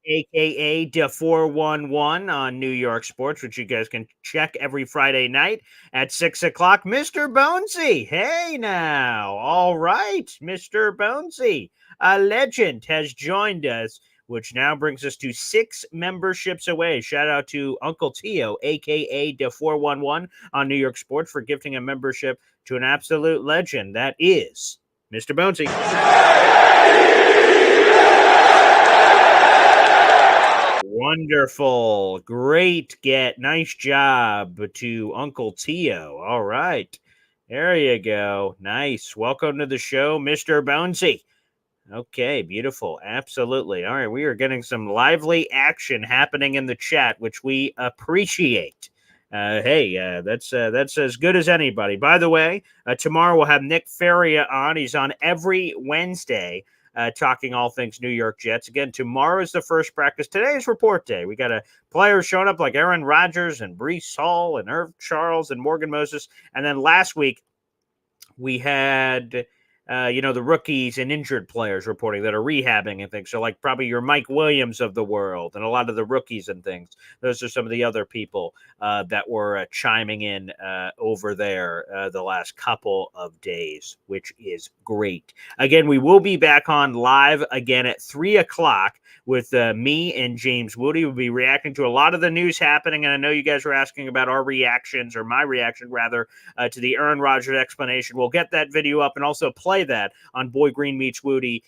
AKA the 411 on New York Sports, which you guys can check every Friday night at 6 o'clock. Mr. Bonesy, hey now. All right, Mr. Bonesy, a legend, has joined us, which now brings us to 6 memberships away. Shout out to Uncle Tio, aka the 411 on New York Sports, for gifting a membership to an absolute legend. That is Mr. Bonesy. Wonderful. Great get. Nice job to Uncle Tio. All right. There you go. Nice. Welcome to the show, Mr. Bonesy. Okay, beautiful. Absolutely. All right, we are getting some lively action happening in the chat, which we appreciate. That's as good as anybody. By the way, tomorrow we'll have Nick Feria on. He's on every Wednesday. Talking all things New York Jets. Again, tomorrow is the first practice. Today is report day. We got a players showing up like Aaron Rodgers and Breece Hall and Irv Charles and Morgan Moses. And then last week we had the rookies and injured players reporting that are rehabbing and things. So like probably your Mike Williams of the world and a lot of the rookies and things. Those are some of the other people that were chiming in over there the last couple of days, which is great. Again, we will be back on live again at 3 o'clock with me and James Woody. We'll be reacting to a lot of the news happening. And I know you guys were asking about our reactions, or my reaction rather, to the Aaron Rodgers explanation. We'll get that video up and also play that on Boy Green Meets Woody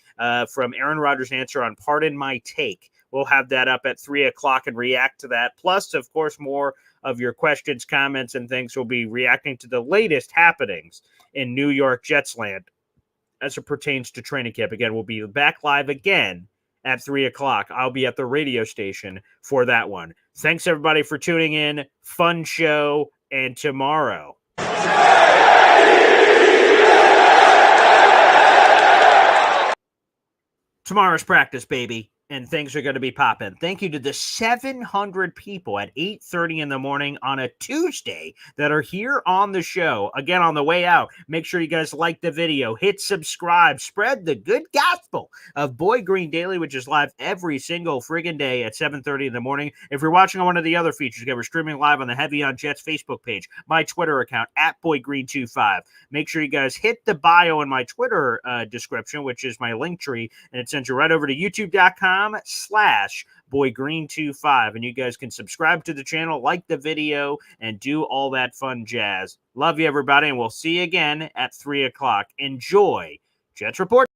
from Aaron Rodgers' answer on Pardon My Take. We'll have that up at 3 o'clock and react to that. Plus, of course, more of your questions, comments, and things. We'll be reacting to the latest happenings in New York Jets land as it pertains to training camp. Again, we'll be back live again at 3 o'clock. I'll be at the radio station for that one. Thanks, everybody, for tuning in. Fun show, and tomorrow. Tomorrow's practice, baby, and things are going to be popping. Thank you to the 700 people at 8:30 in the morning on a Tuesday that are here on the show. Again, on the way out, make sure you guys like the video, hit subscribe, spread the good gospel of Boy Green Daily, which is live every single friggin' day at 7:30 in the morning. If you're watching on one of the other features, again, we're streaming live on the Heavy on Jets Facebook page, my Twitter account, @BoyGreen25. Make sure you guys hit the bio in my Twitter description, which is my link tree, and it sends you right over to youtube.com/BoyGreen25. And you guys can subscribe to the channel, like the video, and do all that fun jazz. Love you, everybody, and we'll see you again at 3 o'clock. Enjoy Jets Report.